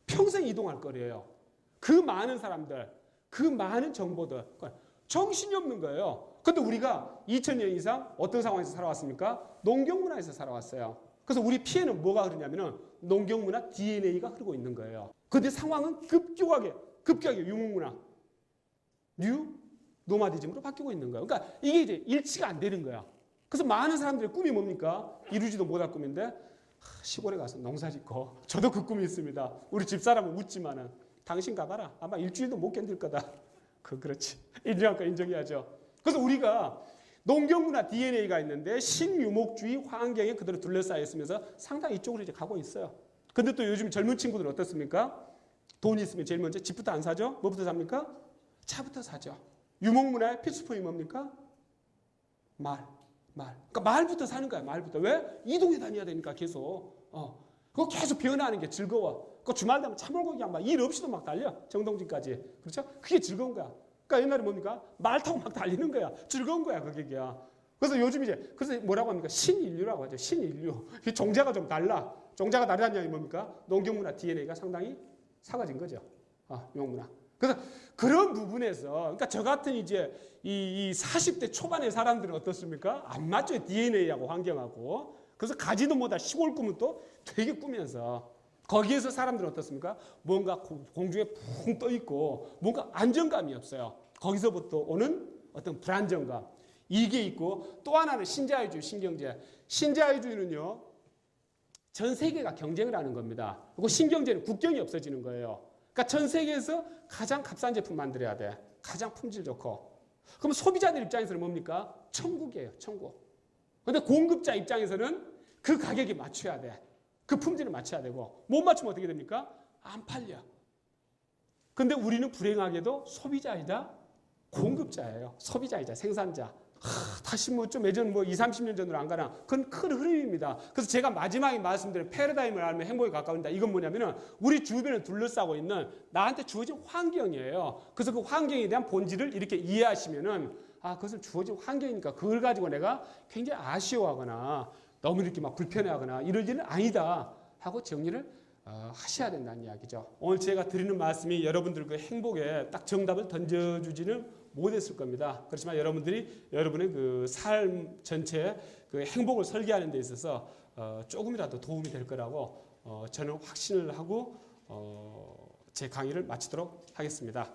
평생 이동할 거리예요. 그 많은 사람들, 그 많은 정보들. 정신이 없는 거예요. 근데 우리가 2000년 이상 어떤 상황에서 살아왔습니까? 농경문화에서 살아왔어요. 그래서 우리 피해는 뭐가 흐르냐면은 농경문화 DNA가 흐르고 있는 거예요. 근데 상황은 급격하게 유목문화, 뉴 노마디즘으로 바뀌고 있는 거예요. 그러니까 이게 이제 일치가 안 되는 거야. 그래서 많은 사람들의 꿈이 뭡니까? 이루지도 못할 꿈인데 시골에 가서 농사 짓고 저도 그 꿈이 있습니다. 우리 집사람은 웃지만은 당신 가봐라. 아마 일주일도 못 견딜 거다. 그렇지. 인정할 거 인정해야죠. 그래서 우리가 농경문화 DNA가 있는데 신유목주의 환경에 그대로 둘러싸여 있으면서 상당히 이쪽으로 이제 가고 있어요. 근데 또 요즘 젊은 친구들은 어떻습니까? 돈 있으면 제일 먼저 집부터 안 사죠? 뭐부터 삽니까? 차부터 사죠. 유목문화의 필수품이 뭡니까? 말. 그러니까 말부터 사는 거야, 말부터. 왜? 이동해 다녀야 되니까 계속. 그거 계속 변화하는 게 즐거워. 그 주말 되면 차 몰고 그냥 막 일 없이도 막 달려. 정동진까지. 그렇죠? 그게 즐거운 거야. 그러니까 옛날에 뭡니까? 말 타고 막 달리는 거야. 즐거운 거야, 그게. 그래서 요즘 그래서 뭐라고 합니까? 신인류라고 하죠. 신인류. 종자가 좀 달라. 종자가 다르다는 이야기 뭡니까? 농경문화 DNA가 상당히 사라진 거죠. 유목문화. 그래서 그런 부분에서, 그러니까 저 같은 이제 이 40대 초반의 사람들은 어떻습니까? 안 맞죠. DNA하고 환경하고. 그래서 가지도 못할 시골 꿈은 또 되게 꾸면서. 거기에서 사람들은 어떻습니까? 뭔가 공중에 붕 떠 있고 뭔가 안정감이 없어요. 거기서부터 오는 어떤 불안정감. 이게 있고 또 하나는 신자유주의, 신경제. 신자유주의는요. 전 세계가 경쟁을 하는 겁니다. 그리고 신경제는 국경이 없어지는 거예요. 그러니까 전 세계에서 가장 값싼 제품 만들어야 돼. 가장 품질 좋고. 그럼 소비자들 입장에서는 뭡니까? 천국이에요. 천국. 그런데 공급자 입장에서는 그 가격에 맞춰야 돼. 그 품질을 맞춰야 되고 못 맞추면 어떻게 됩니까? 안 팔려. 근데 우리는 불행하게도 소비자이자 공급자예요. 소비자이자 생산자. 다시 좀 예전 20, 30년 전으로 안 가나? 그건 큰 흐름입니다. 그래서 제가 마지막에 말씀드린 패러다임을 알면 행복에 가까운다. 이건 뭐냐면은 우리 주변을 둘러싸고 있는 나한테 주어진 환경이에요. 그래서 그 환경에 대한 본질을 이렇게 이해하시면은 그것은 주어진 환경이니까 그걸 가지고 내가 굉장히 아쉬워하거나 너무 이렇게 막 불편해하거나 이럴 일은 아니다 하고 정리를 하셔야 된다는 이야기죠. 오늘 제가 드리는 말씀이 여러분들 그 행복에 딱 정답을 던져주지는 못했을 겁니다. 그렇지만 여러분의 그 삶 전체에 그 행복을 설계하는 데 있어서 조금이라도 도움이 될 거라고 저는 확신을 하고 제 강의를 마치도록 하겠습니다.